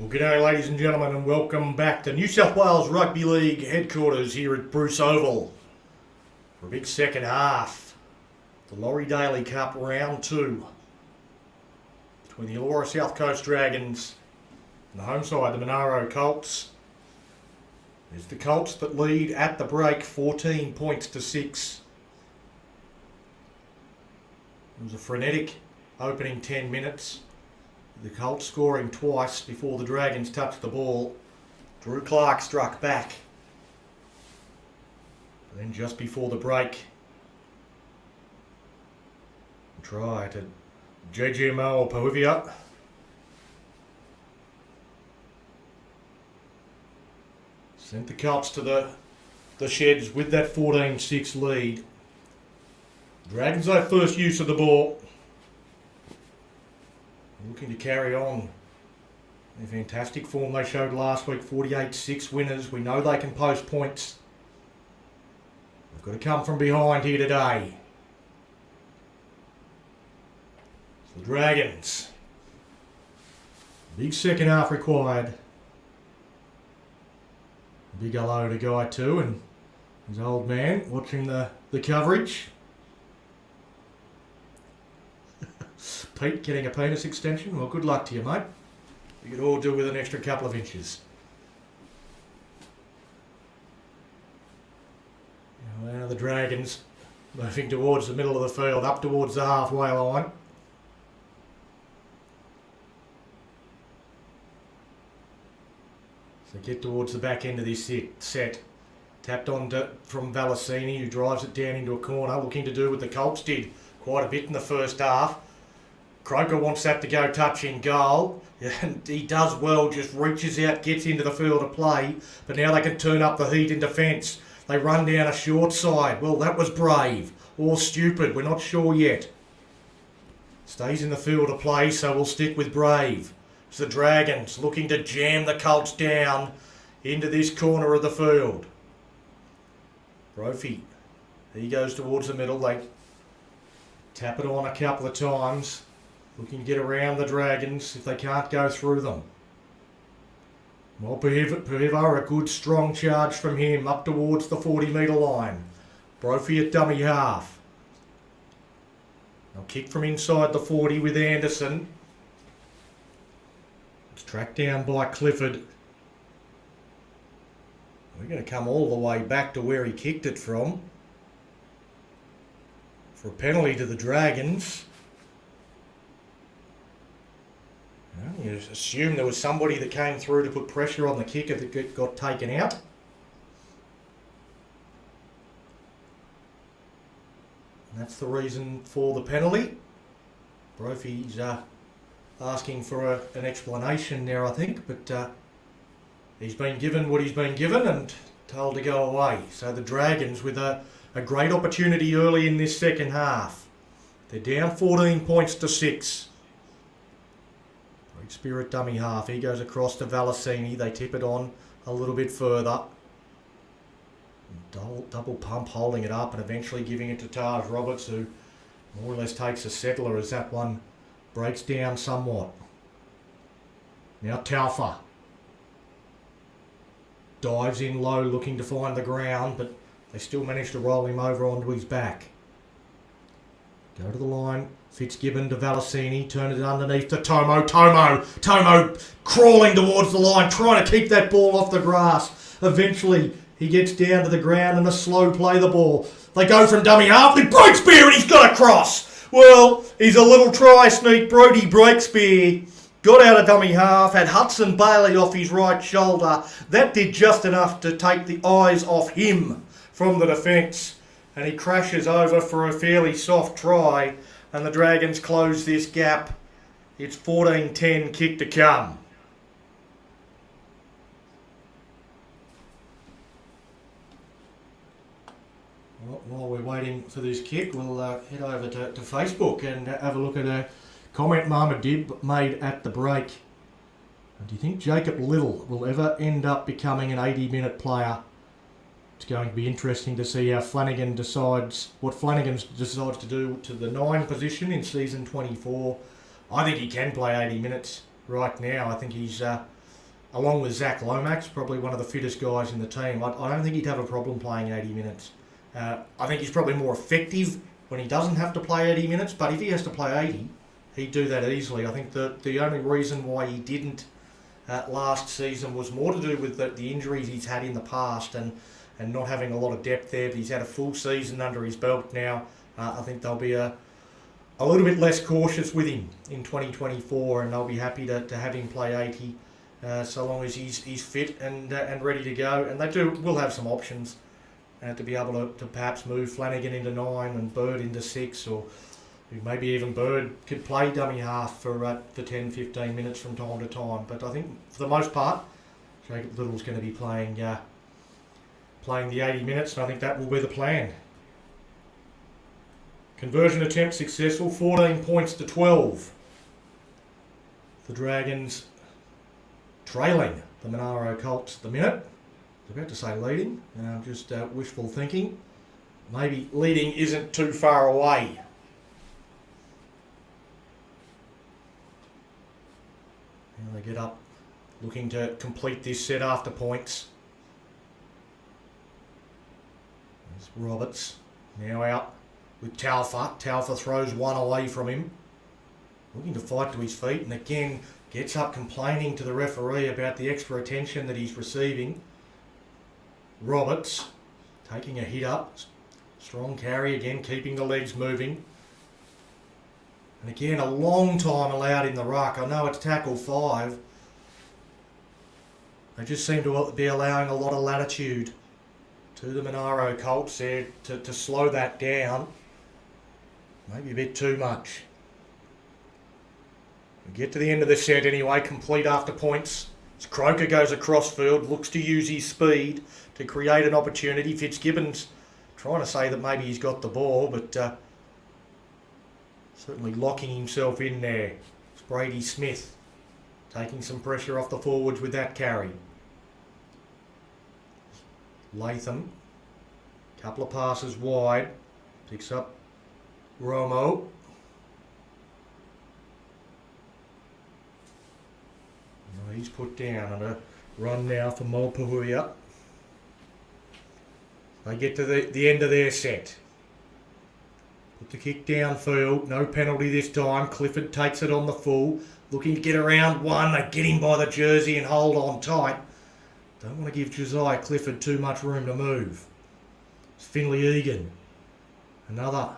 Well, g'day ladies and gentlemen, and welcome back to New South Wales Rugby League headquarters here at Bruce Oval for a big second half. The Laurie Daley Cup round 2 between the Illawarra South Coast Dragons and the home side, the Monaro Colts. It's the Colts that lead at the break 14 points to 6. It was a frenetic opening 10 minutes. The Colts scoring twice before the Dragons touched the ball. Drew Clark struck back. And then just before the break, try to JGMO Pavivia. Sent the Colts to the sheds with that 14-6 lead. Dragons their first use of the ball. Looking to carry on the fantastic form they showed last week, 48-6 winners. We know they can post points. They've got to come from behind here today. So the Dragons, big second half required. Big hello to Guy too and his old man watching the coverage. Pete getting a penis extension. Well, good luck to you, mate. You could all do with an extra couple of inches. Now the Dragons moving towards the middle of the field, up towards the halfway line. So get towards the back end of this set. Tapped on from Valacini, who drives it down into a corner, looking to do what the Colts did quite a bit in the first half. Croker wants that to go touching goal, and he does well, just reaches out, gets into the field of play, but now they can turn up the heat in defence. They run down a short side. Well, that was brave or stupid, we're not sure yet. Stays in the field of play, so we'll stick with brave. It's the Dragons looking to jam the Colts down into this corner of the field. Brophy, he goes towards the middle. They tap it on a couple of times. Looking to get around the Dragons if they can't go through them. Well, Pahiva, a good strong charge from him up towards the 40-metre line. Brophy at dummy half. Now kick from inside the 40 with Anderson. It's tracked down by Clifford. We're going to come all the way back to where he kicked it from for a penalty to the Dragons. You assume there was somebody that came through to put pressure on the kicker that got taken out. And that's the reason for the penalty. Brophy's asking for an explanation there, I think, but he's been given what he's been given and told to go away. So the Dragons with a great opportunity early in this second half. They're down 14 points to 6. Spirit dummy half. He goes across to Valacini. They tip it on a little bit further. Double pump holding it up and eventually giving it to Taj Roberts, who more or less takes a settler as that one breaks down somewhat. Now Taufa dives in low looking to find the ground, but they still manage to roll him over onto his back. Go to the line. Fitzgibbon to Valacini, turn it underneath to Tomo crawling towards the line, trying to keep that ball off the grass. Eventually, he gets down to the ground and a slow play the ball. They go from dummy half, he breaks spear and he's got a cross. Well, he's a little try sneak, Brody Breakspear. Got out of dummy half, had Hudson Bailey off his right shoulder. That did just enough to take the eyes off him from the defence. And he crashes over for a fairly soft try. And the Dragons close this gap. It's 14-10 kick to come. Well, while we're waiting for this kick, we'll head over to Facebook and have a look at a comment Marmadib made at the break. Do you think Jacob Little will ever end up becoming an 80-minute player? It's going to be interesting to see how Flanagan decides to do to the 9 position in season 24. I think he can play 80 minutes right now. I think he's along with Zach Lomax, probably one of the fittest guys in the team. I don't think he'd have a problem playing 80 minutes. I think he's probably more effective when he doesn't have to play 80 minutes, but if he has to play 80, he'd do that easily. I think the only reason why he didn't last season was more to do with the injuries he's had in the past and not having a lot of depth there, but he's had a full season under his belt now. I think they'll be a little bit less cautious with him in 2024, and they'll be happy to have him play 80 so long as he's fit and ready to go. And they will have some options to be able to perhaps move Flanagan into 9 and Bird into 6, or maybe even Bird could play dummy half for 10, 15 minutes from time to time. But I think for the most part, Jacob Little's going to be playing the 80 minutes, and I think that will be the plan. Conversion attempt successful, 14 points to 12. The Dragons trailing the Monaro Colts at the minute. I was about to say leading, just wishful thinking. Maybe leading isn't too far away. And they get up looking to complete this set after points. There's Roberts now out with Taufa. Taufa throws one away from him. Looking to fight to his feet, and again gets up complaining to the referee about the extra attention that he's receiving. Roberts taking a hit up. Strong carry again, keeping the legs moving. And again, a long time allowed in the ruck. I know it's tackle 5. They just seem to be allowing a lot of latitude to the Monaro Colts there to slow that down. Maybe a bit too much. We get to the end of the set anyway, complete after points. As Croker goes across field, looks to use his speed to create an opportunity. Fitzgibbon's trying to say that maybe he's got the ball, but certainly locking himself in there. It's Brady Smith taking some pressure off the forwards with that carry. Latham, couple of passes wide, picks up Romo. He's put down on a run now for Mulpahuia. They get to the end of their set. Put the kick downfield, no penalty this time. Clifford takes it on the full, looking to get around one. They get him by the jersey and hold on tight. Don't want to give Josiah Clifford too much room to move. It's Finley Egan. Another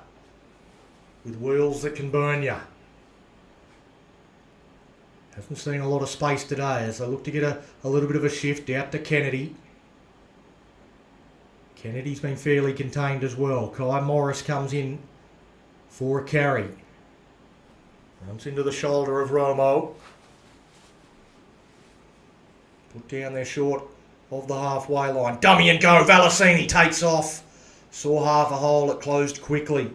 with wheels that can burn you. Haven't seen a lot of space today as they look to get a little bit of a shift out to Kennedy. Kennedy's been fairly contained as well. Kai Morris comes in for a carry. Runs into the shoulder of Romo. Put down there short of the halfway line. Dummy and go. Valacini takes off. Saw half a hole. It closed quickly.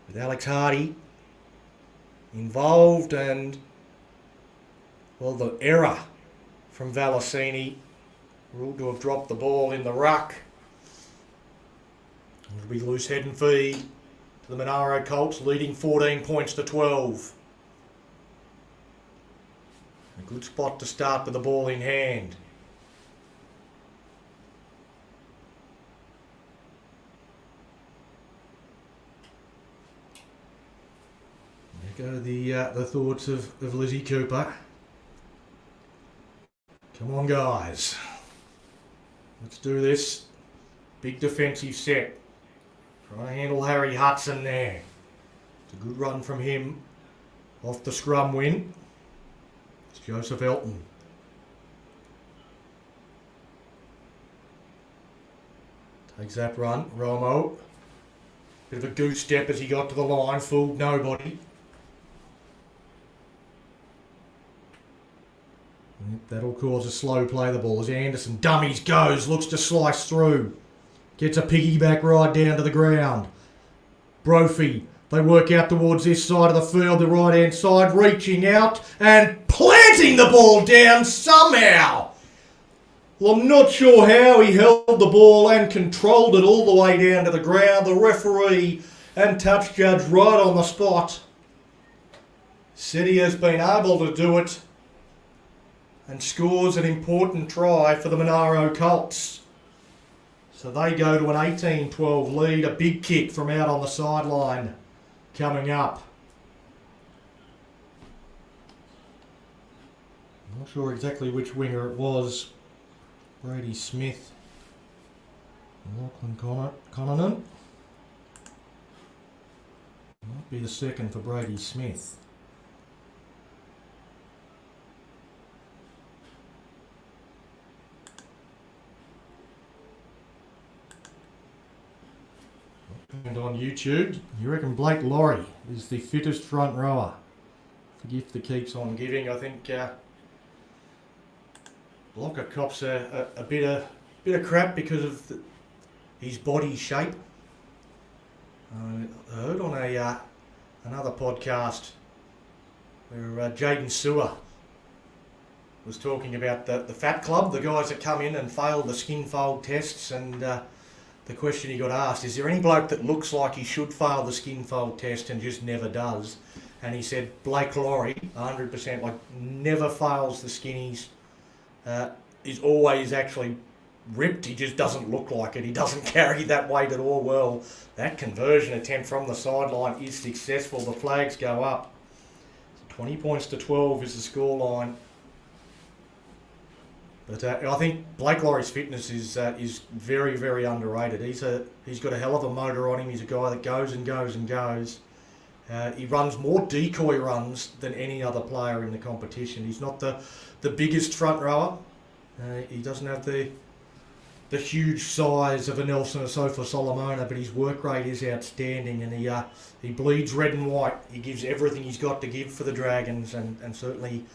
With Alex Hardy involved, and well, the error from Valacini, ruled to have dropped the ball in the ruck. It'll be loose head and feed to the Monaro Colts, leading 14 points to 12. A good spot to start with the ball in hand. There go the thoughts of Lizzie Cooper. Come on, guys. Let's do this. Big defensive set. Trying to handle Harry Hudson there. It's a good run from him. Off the scrum win. It's Joseph Elton. Takes that run. Romo. Bit of a goose step as he got to the line. Fooled nobody. That'll cause a slow play the ball as Anderson dummies, goes, looks to slice through. Gets a piggyback ride down to the ground. Brophy, they work out towards this side of the field, the right hand side, reaching out and planting the ball down somehow. Well, I'm not sure how he held the ball and controlled it all the way down to the ground. The referee and touch judge right on the spot said he has been able to do it. and scores an important try for the Monaro Colts. So they go to an 18-12 lead. A big kick from out on the sideline coming up. I'm not sure exactly which winger it was. Brady Smith. Lachlan Connonan. Might be the second for Brady Smith. And on YouTube, you reckon Blake Laurie is the fittest front rower? The gift that keeps on giving. I think Blocker cops a bit of crap because of his body shape. I heard on another podcast where Jaden Sewer was talking about the Fat Club, the guys that come in and fail the skin fold tests, and the question he got asked, is there any bloke that looks like he should fail the skin fold test and just never does? And he said Blake Laurie, 100%, like never fails the skinnies. He's always actually ripped, he just doesn't look like it. He doesn't carry that weight at all. Well, that conversion attempt from the sideline is successful. The flags go up. 20 points to 12 is the scoreline. But I think Blake Laurie's fitness is very, very underrated. He's got a hell of a motor on him. He's a guy that goes and goes and goes. He runs more decoy runs than any other player in the competition. He's not the biggest front rower. He doesn't have the huge size of a Nelson Asofa Solomona, but his work rate is outstanding, and he bleeds red and white. He gives everything he's got to give for the Dragons, and certainly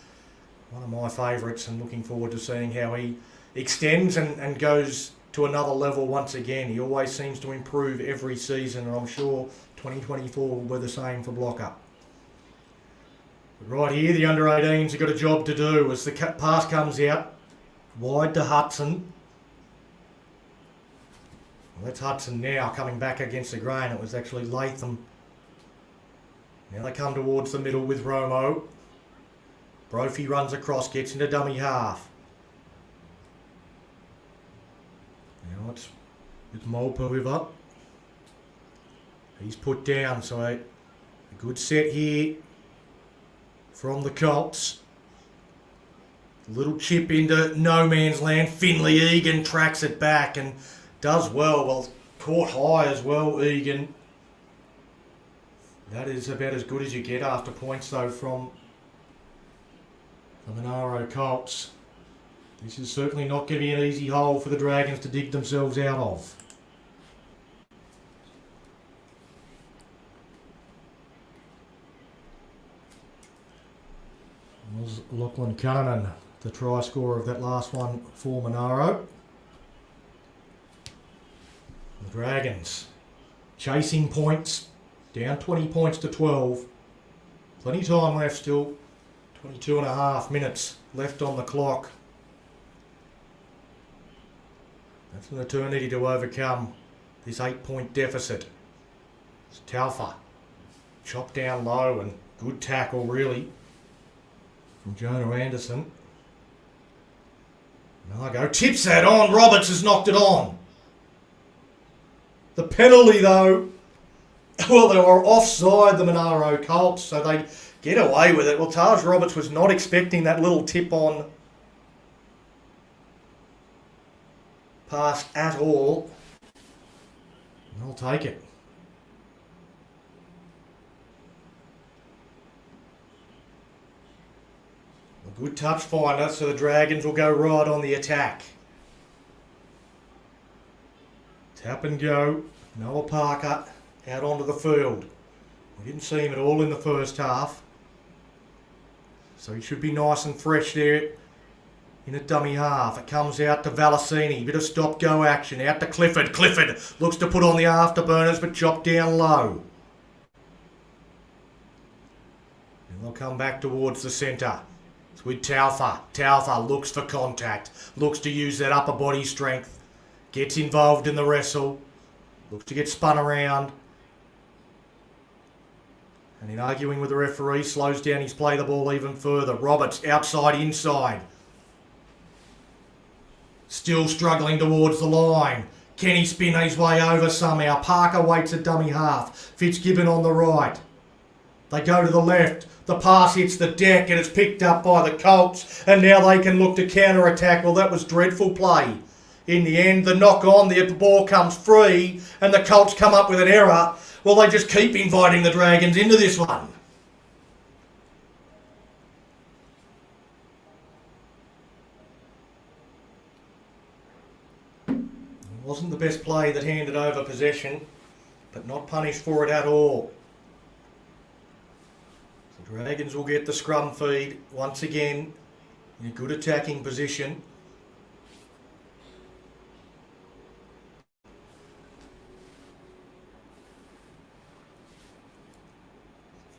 one of my favourites, and looking forward to seeing how he extends and goes to another level once again. He always seems to improve every season, and I'm sure 2024 will be the same for Blocker. But right here, the under-18s have got a job to do as the pass comes out wide to Hudson. Well, that's Hudson now coming back against the grain. It was actually Latham. Now they come towards the middle with Romo. Brophy runs across, gets into dummy half. Now it's Mulper. He's put down, so a good set here from the Colts. Little chip into no man's land. Finley Egan tracks it back and does well. Well, caught high as well, Egan. That is about as good as you get after points, though, from the Monaro Colts. This is certainly not going to be an easy hole for the Dragons to dig themselves out of. Was Lachlan Cunningham the try scorer of that last one for Monaro? The Dragons chasing points, down 20 points to 12. Plenty of time left still. 22 and a half minutes left on the clock. That's an eternity to overcome this 8-point deficit. It's Taufa. Chopped down low and good tackle really from Jonah Anderson. Margo tips that on. Roberts has knocked it on. The penalty though, well, they were offside, the Monaro Colts, so they get away with it. Well, Taj Roberts was not expecting that little tip on pass at all. I'll take it. A good touch finder, so the Dragons will go right on the attack. Tap and go. Noah Parker out onto the field. We didn't see him at all in the first half. So he should be nice and fresh there in a dummy half. It comes out to Valacini. Bit of stop-go action. Out to Clifford. Clifford looks to put on the afterburners but chopped down low. And they'll come back towards the centre. It's with Taufa. Taufa looks for contact. Looks to use that upper body strength. Gets involved in the wrestle. Looks to get spun around. And in arguing with the referee, slows down his play the ball even further. Roberts outside, inside. Still struggling towards the line. Can he spin his way over somehow? Parker waits at dummy half. Fitzgibbon on the right. They go to the left. The pass hits the deck and it's picked up by the Colts. And now they can look to counter-attack. Well, that was dreadful play. In the end, the knock-on, the ball comes free and the Colts come up with an error. Well, they just keep inviting the Dragons into this one. It wasn't the best play that handed over possession, but not punished for it at all. The Dragons will get the scrum feed once again in a good attacking position.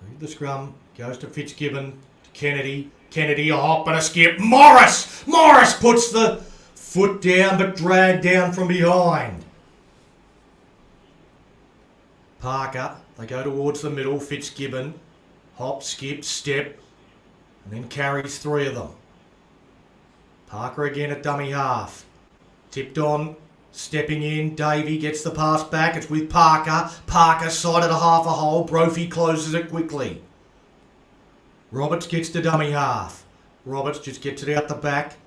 Feed the scrum, goes to Fitzgibbon, to Kennedy. Kennedy, a hop and a skip. Morris puts the foot down but dragged down from behind. Parker, they go towards the middle. Fitzgibbon, hop, skip, step, and then carries three of them. Parker again at dummy half. Tipped on, stepping in. Davey gets the pass back. It's with Parker. Parker sighted a half a hole. Brophy closes it quickly. Roberts gets to dummy half. Roberts just gets it out the back.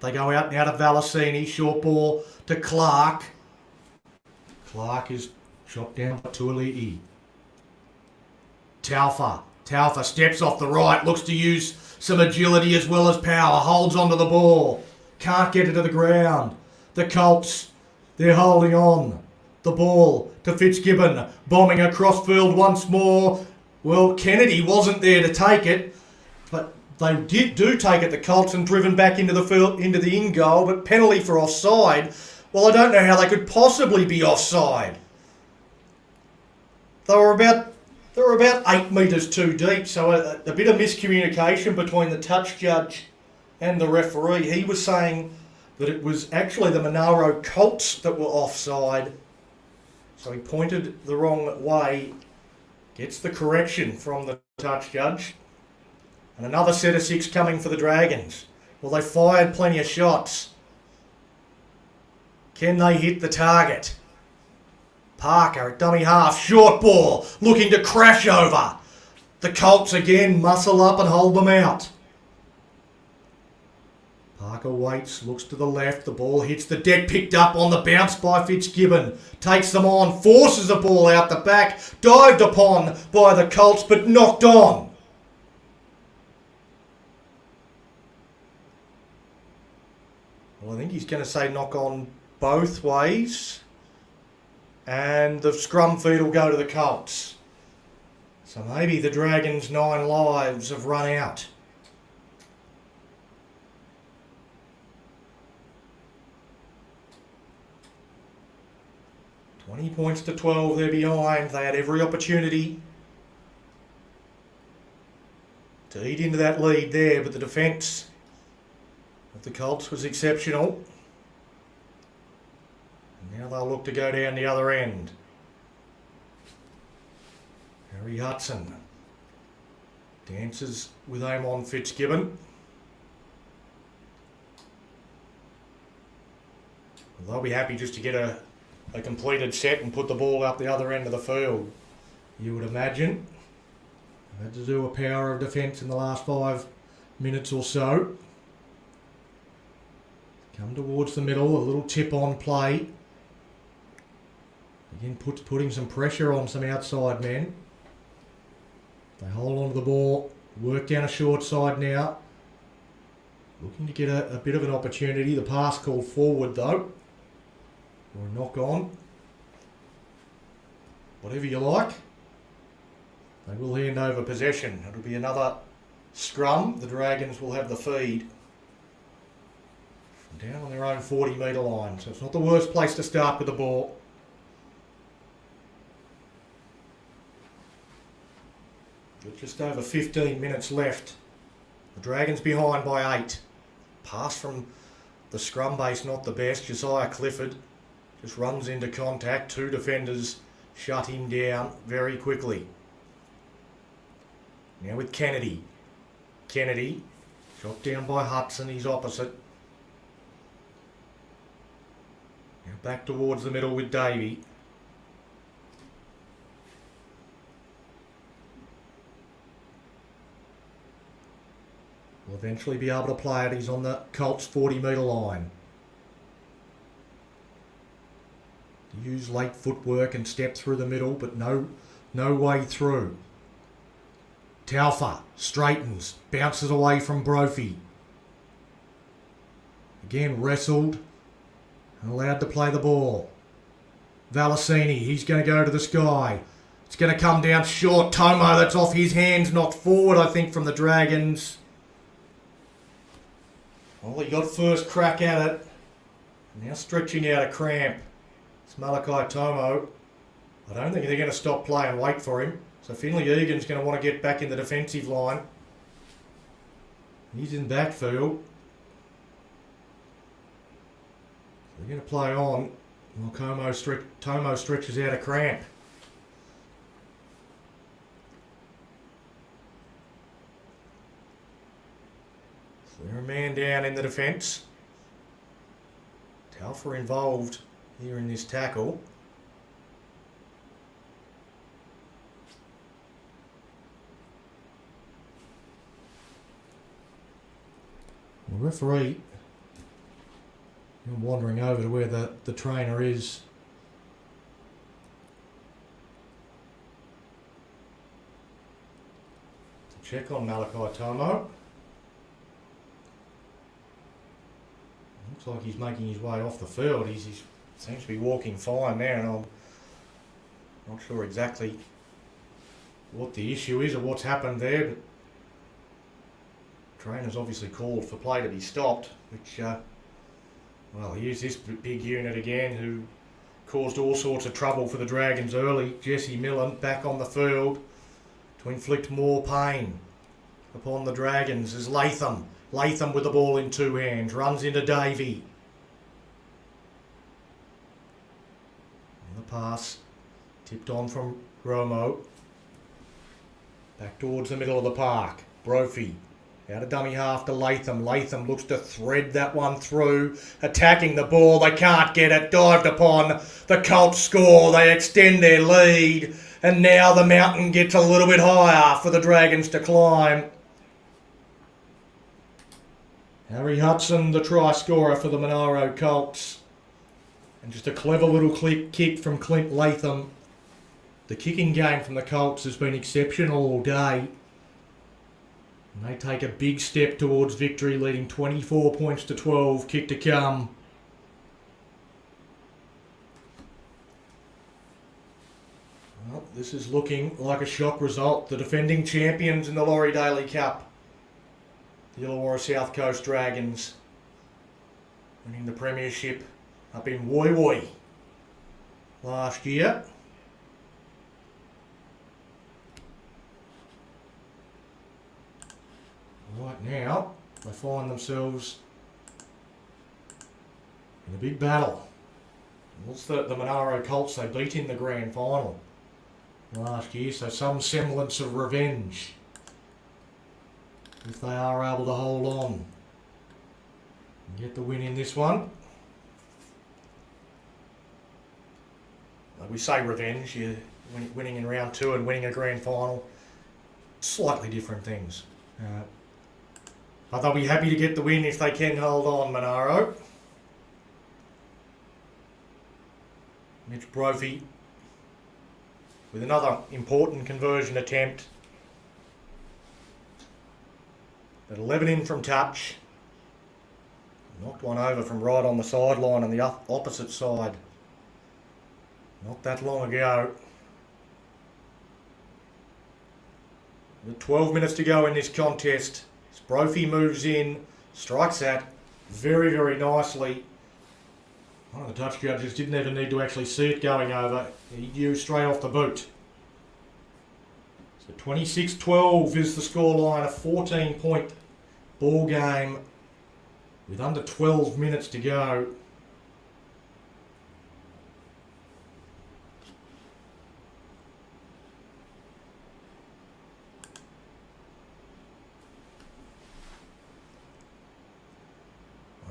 They go out now to Valacini. Short ball to Clark. Clark is chopped down by Tuoliti. Taufa steps off the right. Looks to use some agility as well as power. Holds onto the ball. Can't get it to the ground. The Colts, they're holding on. The ball to Fitzgibbon. Bombing across field once more. Well, Kennedy wasn't there to take it, but they do take it, the Colts, and driven back into the field, into the in goal, but penalty for offside. Well, I don't know how they could possibly be offside. They were about 8 metres too deep, so a bit of miscommunication between the touch judge and the referee. He was saying that it was actually the Monaro Colts that were offside, so he pointed the wrong way. Gets the correction from the touch judge. And another set of 6 coming for the Dragons. Well, they fired plenty of shots. Can they hit the target? Parker at dummy half. Short ball. Looking to crash over. The Colts again muscle up and hold them out. Parker waits, looks to the left. The ball hits the deck, picked up on the bounce by Fitzgibbon. Takes them on, forces the ball out the back. Dived upon by the Colts, but knocked on. Well, I think he's going to say knock on both ways. And the scrum feed will go to the Colts. So maybe the Dragons' 9 lives have run out. 20 points to 12, they're behind. They had every opportunity to eat into that lead there, but the defence of the Colts was exceptional. And now they'll look to go down the other end. Harry Hudson dances with aim on Fitzgibbon. They'll be happy just to get a completed set and put the ball up the other end of the field, you would imagine. They've had to do a power of defence in the last 5 minutes or so. Come towards the middle, a little tip on play. Again, putting some pressure on some outside men. They hold on to the ball, work down a short side now. Looking to get a bit of an opportunity. The pass called forward though. Or a knock on. Whatever you like. They will hand over possession. It'll be another scrum. The Dragons will have the feed from down on their own 40-metre line. So it's not the worst place to start with the ball. With just over 15 minutes left. The Dragons behind by 8. Pass from the scrum base, not the best. Josiah Clifford just runs into contact. 2 defenders shut him down very quickly. Now with Kennedy. Kennedy, shot down by Hudson, he's opposite. Now back towards the middle with Davey. Will eventually be able to play it. He's on the Colts 40-metre line. Use late footwork and step through the middle, but no way through. Taufa straightens, bounces away from Brophy. Again wrestled and allowed to play the ball. Valacini, he's going to go to the sky. It's going to come down short. Tomo, that's off his hands, knocked forward, I think, from the Dragons. Well, he got first crack at it. Now stretching out a cramp. It's Malachi Tomo. I don't think they're going to stop play and wait for him. So Finley Egan's going to want to get back in the defensive line. He's in backfield. They're going to play on. Well, Tomo stretches out a cramp. So they're a man down in the defence. Taufa involved here in this tackle. The referee, I'm wandering over to where the trainer is. To check on Malachi Tomo. Looks like he's making his way off the field. He seems to be walking fine now, and I'm not sure exactly what the issue is or what's happened there, but trainer's obviously called for play to be stopped, which, well, here's this big unit again who caused all sorts of trouble for the Dragons early. Jesse Millen back on the field to inflict more pain upon the Dragons as Latham with the ball in two hands, runs into Davey. And the pass tipped on from Romo. Back towards the middle of the park. Brophy. Out of dummy half to Latham. Latham looks to thread that one through. Attacking the ball. They can't get it. Dived upon. The Colts score. They extend their lead. And now the mountain gets a little bit higher for the Dragons to climb. Harry Hudson, the try scorer for the Monaro Colts. And just a clever little kick from Clint Latham. The kicking game from the Colts has been exceptional all day. And they take a big step towards victory, leading 24 points to 12. Kick to come. Well, this is looking like a shock result. The defending champions in the Laurie Daley Cup. The Illawarra South Coast Dragons winning the premiership up in Woi Woi last year. Right now, they find themselves in a big battle. What's the Monaro Colts they beat in the grand final last year, so some semblance of revenge if they are able to hold on and get the win in this one. Like we say revenge, you're winning in round two and winning a grand final, slightly different things. But they'll be happy to get the win if they can hold on, Monaro. Mitch Brophy with another important conversion attempt. At 11 in from touch. Knocked one over from right on the sideline on the opposite side. Not that long ago. With 12 minutes to go in this contest. Brophy moves in, strikes that very, very nicely. One of the touch judges didn't even need to actually see it going over. He knew straight off the boot. So 26-12 is the scoreline, a 14-point ball game with under 12 minutes to go.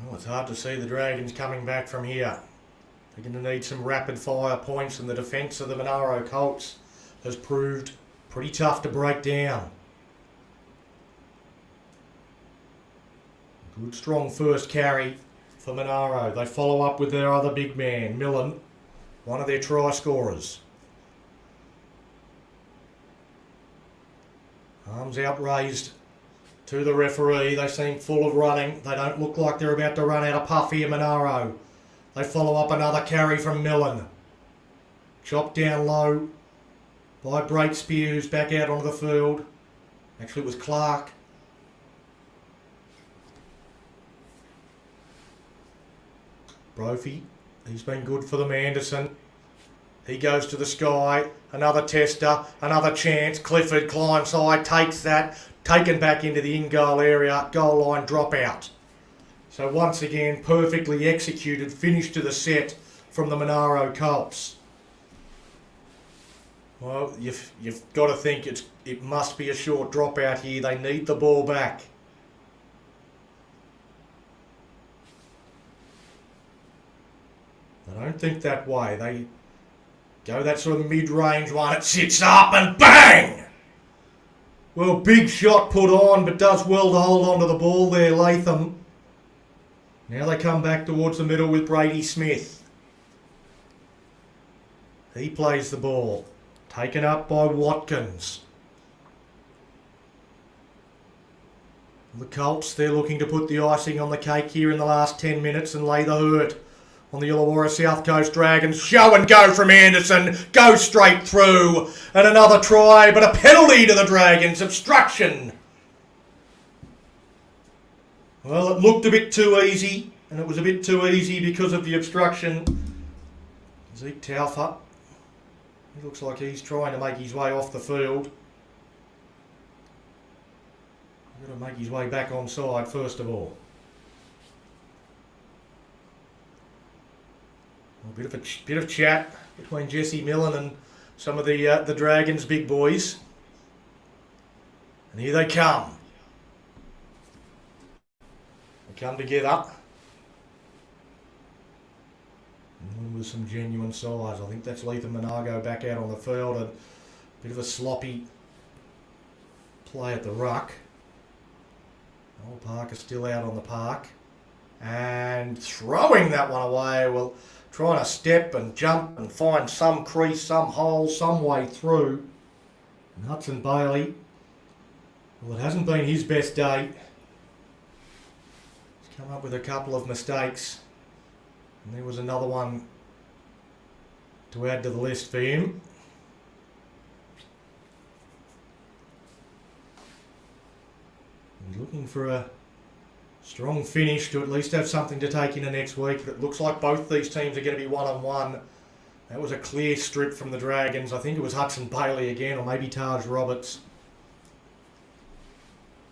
Well, it's hard to see the Dragons coming back from here. They're going to need some rapid fire points, and the defence of the Monaro Colts has proved pretty tough to break down. Good strong first carry for Monaro. They follow up with their other big man, Millen, one of their try scorers. Arms outraised to the referee. They seem full of running. They don't look like they're about to run out of puff here, Monaro. They follow up another carry from Millen. Chopped down low by Breakspear, who's back out onto the field. Actually, it was Clark. Brophy, he's been good for them, Anderson. He goes to the sky. Another tester, another chance. Clifford climbs side, takes that. Taken back into the in-goal area. Goal line dropout. So once again, perfectly executed finish to the set from the Monaro Colts. Well, you've got to think it must be a short dropout here. They need the ball back. They don't think that way. They go that sort of mid-range one. It sits up and bang! Well, big shot put on, but does well to hold on to the ball there, Latham. Now they come back towards the middle with Brady Smith. He plays the ball. Taken up by Watkins. The Colts, they're looking to put the icing on the cake here in the last 10 minutes and lay the hurt on the Illawarra South Coast Dragons. Show and go from Anderson. Go straight through. And another try, but a penalty to the Dragons. Obstruction. Well, it looked a bit too easy, and it was a bit too easy because of the obstruction. Zeke Taufa. He looks like he's trying to make his way off the field. He's got to make his way back on side first of all. A bit of chat between Jesse Millen and some of the Dragons' big boys. And here they come. They come together. And with some genuine size. I think that's Lethan Monago back out on the field. And a bit of a sloppy play at the ruck. Old Parker still out on the park. And throwing that one away. Well, trying to step and jump and find some crease, some hole, some way through. And Hudson Bailey, well, it hasn't been his best day. He's come up with a couple of mistakes. And there was another one to add to the list for him. He's looking for a strong finish to at least have something to take into next week, but it looks like both these teams are going to be one-on-one. That was a clear strip from the Dragons. I think it was Hudson Bailey again, or maybe Taj Roberts.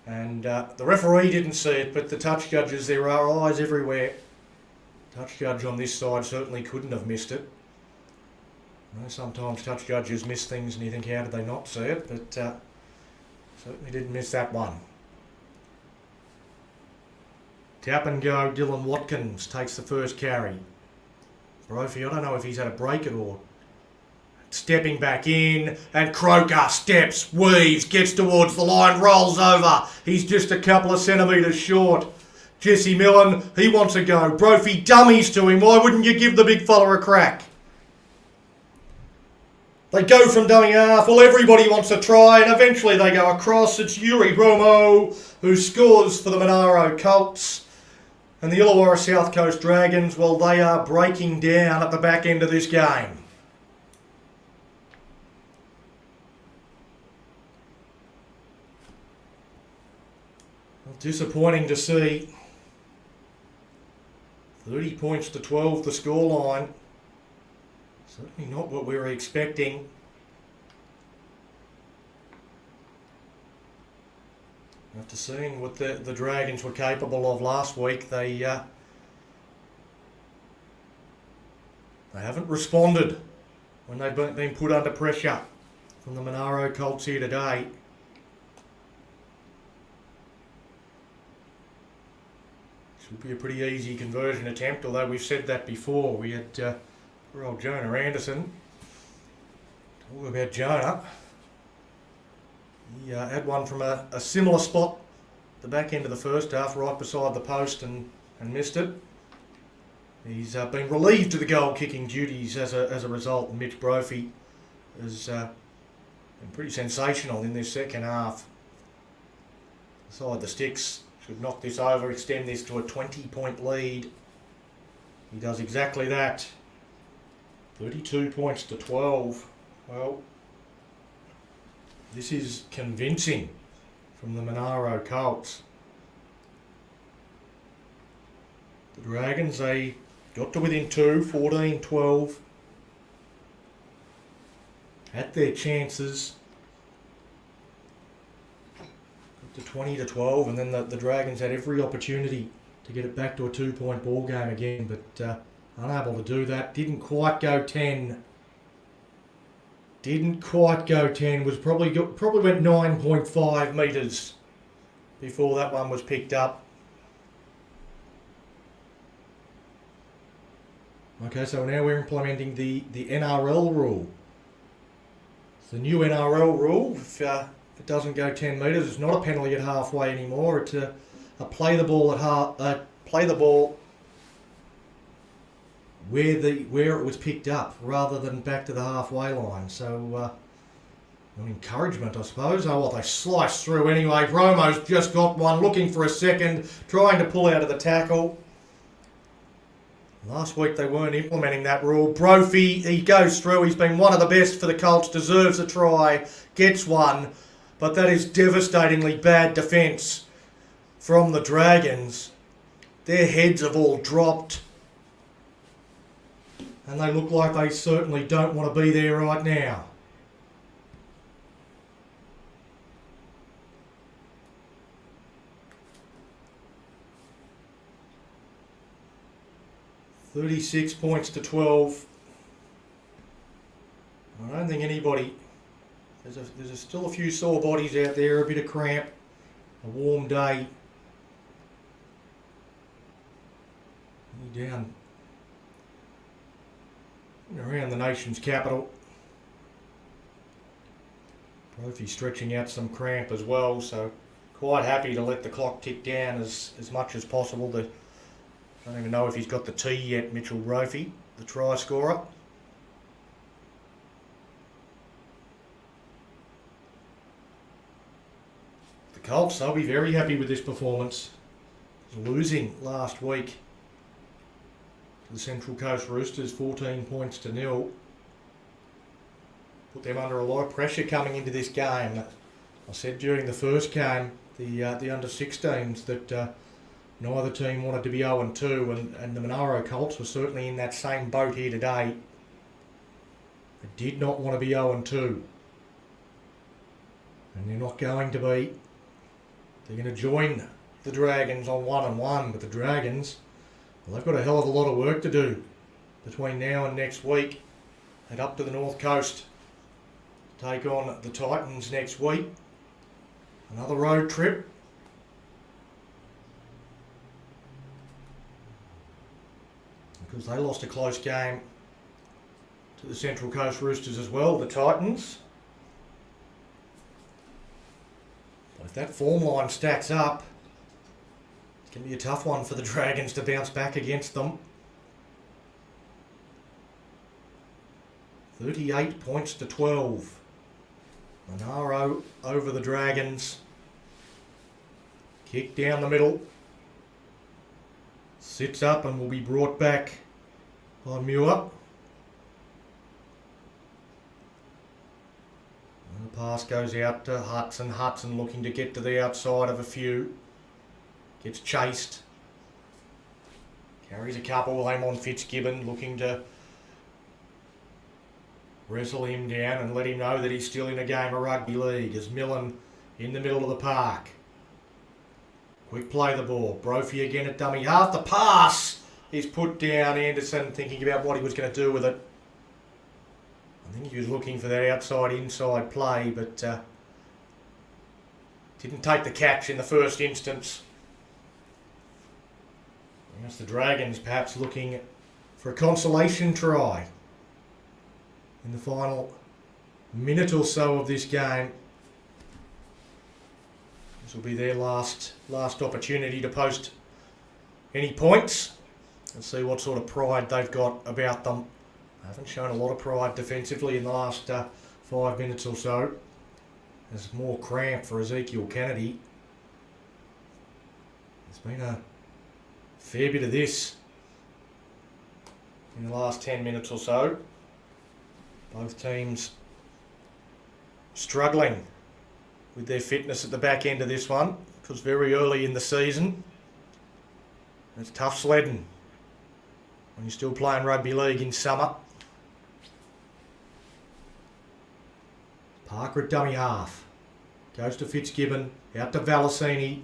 And the referee didn't see it, but the touch judges, there are eyes everywhere. Touch judge on this side certainly couldn't have missed it. I know sometimes touch judges miss things and you think, how did they not see it? But certainly didn't miss that one. Tap and go, Dylan Watkins takes the first carry. Brophy, I don't know if he's had a break at all. Stepping back in, and Croker steps, weaves, gets towards the line, rolls over. He's just a couple of centimetres short. Jesse Millen, he wants a go. Brophy dummies to him. Why wouldn't you give the big fella a crack? They go from dummy half. Well, everybody wants a try, and eventually they go across. It's Yuri Romo who scores for the Monaro Colts. And the Illawarra South Coast Dragons, well, they are breaking down at the back end of this game. Well, disappointing to see. 30 points to 12 the scoreline. Certainly not what we were expecting. After seeing what the Dragons were capable of last week, they haven't responded when they've been put under pressure from the Monaro Colts here today. Should be a pretty easy conversion attempt, although we've said that before. We had for old Jonah Anderson. Talk about Jonah. He had one from a similar spot, the back end of the first half, right beside the post, and missed it. He's been relieved of the goal-kicking duties as a result. Mitch Brophy has been pretty sensational in this second half. Inside the sticks, should knock this over, extend this to a 20-point lead. He does exactly that. 32 points to 12. Well, this is convincing from the Monaro Colts. The Dragons, they got to within 2, 14-12. Had their chances. Got to 20-12, and then the Dragons had every opportunity to get it back to a 2-point ball game again, but unable to do that. Didn't quite go 10. Didn't quite go 10. Was probably went 9.5 metres before that one was picked up. Okay, so now we're implementing the NRL rule. It's the new NRL rule. If it doesn't go 10 metres, it's not a penalty at halfway anymore. It's a play the ball at play the ball where it was picked up, rather than back to the halfway line. So an encouragement, I suppose. Oh well, they slice through anyway. Romo's just got one, looking for a second, trying to pull out of the tackle. Last week they weren't implementing that rule. Brophy, he goes through. He's been one of the best for the Colts. Deserves a try. Gets one. But that is devastatingly bad defence from the Dragons. Their heads have all dropped. And they look like they certainly don't want to be there right now. $36 points to 12. I don't think anybody... There's still a few sore bodies out there, a bit of cramp, a warm day. Down around the nation's capital. Brophy stretching out some cramp as well, so quite happy to let the clock tick down as much as possible. I don't even know if he's got the T yet, Mitchell Brophy, the try scorer. The Colts, they'll be very happy with this performance. Losing last week to the Central Coast Roosters, 14 points to 0. Put them under a lot of pressure coming into this game. I said during the first game, the under-16s, that neither team wanted to be 0-2, and the Monaro Colts were certainly in that same boat here today. They did not want to be 0-2. And they're not going to be. They're going to join the Dragons on 1-1, but the Dragons, well, they've got a hell of a lot of work to do between now and next week. Head up to the North Coast, take on the Titans next week. Another road trip. Because they lost a close game to the Central Coast Roosters as well, the Titans. But if that form line stacks up, it's going to be a tough one for the Dragons to bounce back against them. 38 points to 12. Monaro over the Dragons. Kick down the middle. Sits up and will be brought back by Muir. And the pass goes out to Hudson. Hudson looking to get to the outside of a few. Gets chased. Carries a couple. Aim on Fitzgibbon, looking to wrestle him down and let him know that he's still in a game of rugby league. As Millen in the middle of the park. Quick play the ball. Brophy again at dummy half. The pass is put down. Anderson thinking about what he was going to do with it. I think he was looking for that outside-inside play, but didn't take the catch in the first instance. That's the Dragons perhaps looking for a consolation try in the final minute or so of this game. This will be their last opportunity to post any points and see what sort of pride they've got about them. They haven't shown a lot of pride defensively in the last 5 minutes or so. There's more cramp for Ezekiel Kennedy. There's been a fair bit of this in the last 10 minutes or so. Both teams struggling with their fitness at the back end of this one, because very early in the season. It's tough sledding when you're still playing rugby league in summer. Parker at dummy half. Goes to Fitzgibbon, out to Valacini.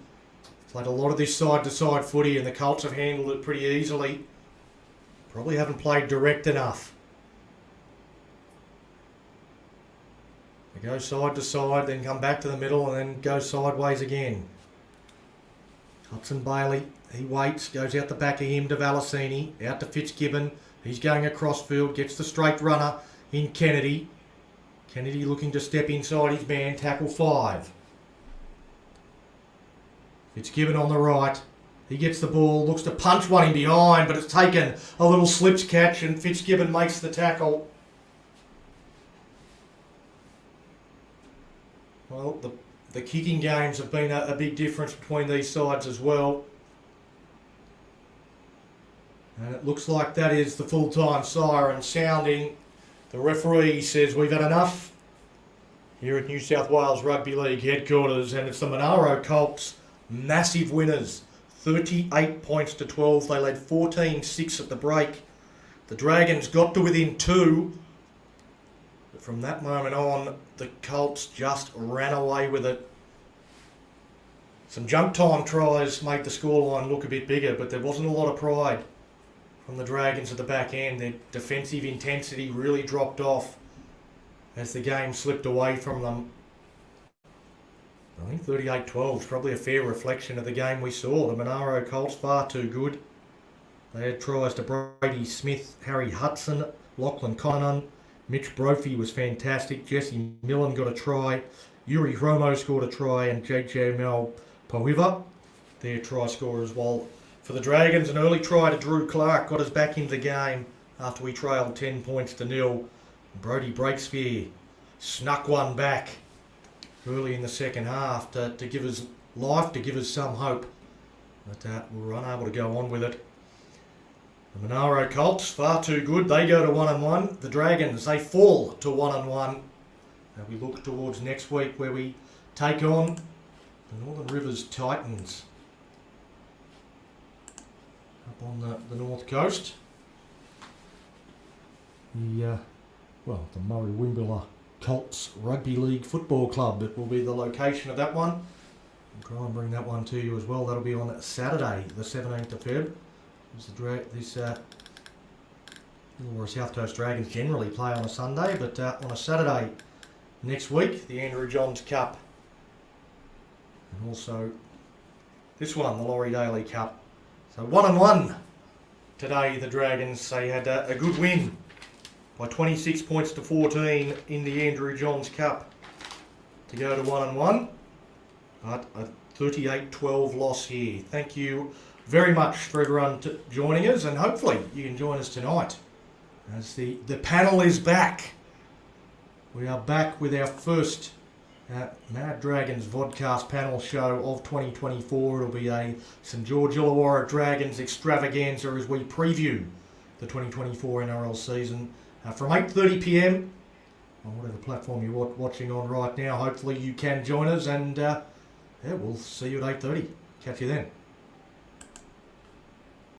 Played a lot of this side-to-side footy and the Colts have handled it pretty easily. Probably haven't played direct enough. They go side to side, then come back to the middle and then go sideways again. Hudson Bailey, he waits, goes out the back of him to Valacini, out to Fitzgibbon. He's going across field, gets the straight runner in Kennedy. Kennedy looking to step inside his man, tackle 5. Fitzgibbon on the right. He gets the ball, looks to punch one in behind, but it's taken a little slips catch and Fitzgibbon makes the tackle. Well, the kicking games have been a big difference between these sides as well. And it looks like that is the full-time siren sounding. The referee says we've had enough here at New South Wales Rugby League headquarters, and it's the Monaro Colts, massive winners. 38 points to 12. They led 14-6 at the break. The Dragons got to within 2. But from that moment on, the Colts just ran away with it. Some junk time tries made the scoreline look a bit bigger, but there wasn't a lot of pride from the Dragons at the back end. Their defensive intensity really dropped off as the game slipped away from them. I think 38-12 is probably a fair reflection of the game we saw. The Monaro Colts far too good. They had tries to Brady Smith, Harry Hudson, Lachlan Connon. Mitch Brophy was fantastic. Jesse Millen got a try. Yuri Romo scored a try, and JJ Mel Pohiva, their try scorer as well. For the Dragons, an early try to Drew Clark got us back into the game after we trailed 10 points to 0. Brody Breakspear snuck one back early in the second half to give us life, to give us some hope. But we were unable to go on with it. The Monaro Colts, far too good. They go to 1-1. The Dragons, they fall to 1-1. We look towards next week where we take on the Northern Rivers Titans up on the north coast. The Murray Wimbilla Colts Rugby League Football Club. It will be the location of that one. I'll try and bring that one to you as well. That'll be on Saturday, the 17th of Feb. This Illawarra South Coast Dragons generally play on a Sunday, but on a Saturday next week, the Andrew Johns Cup. And also this one, the Laurie Daley Cup. So 1-1 today, the Dragons. They had a good win by 26 points to 14 in the Andrew Johns Cup to go to 1-1. But a 38-12 loss here. Thank you very much for everyone joining us, and hopefully you can join us tonight as the panel is back. We are back with our first Mad Dragons vodcast panel show of 2024. It'll be a St George Illawarra Dragons extravaganza as we preview the 2024 NRL season from 8:30 p.m. on whatever platform you're watching on right now. Hopefully you can join us, and we'll see you at 8:30. Catch you then.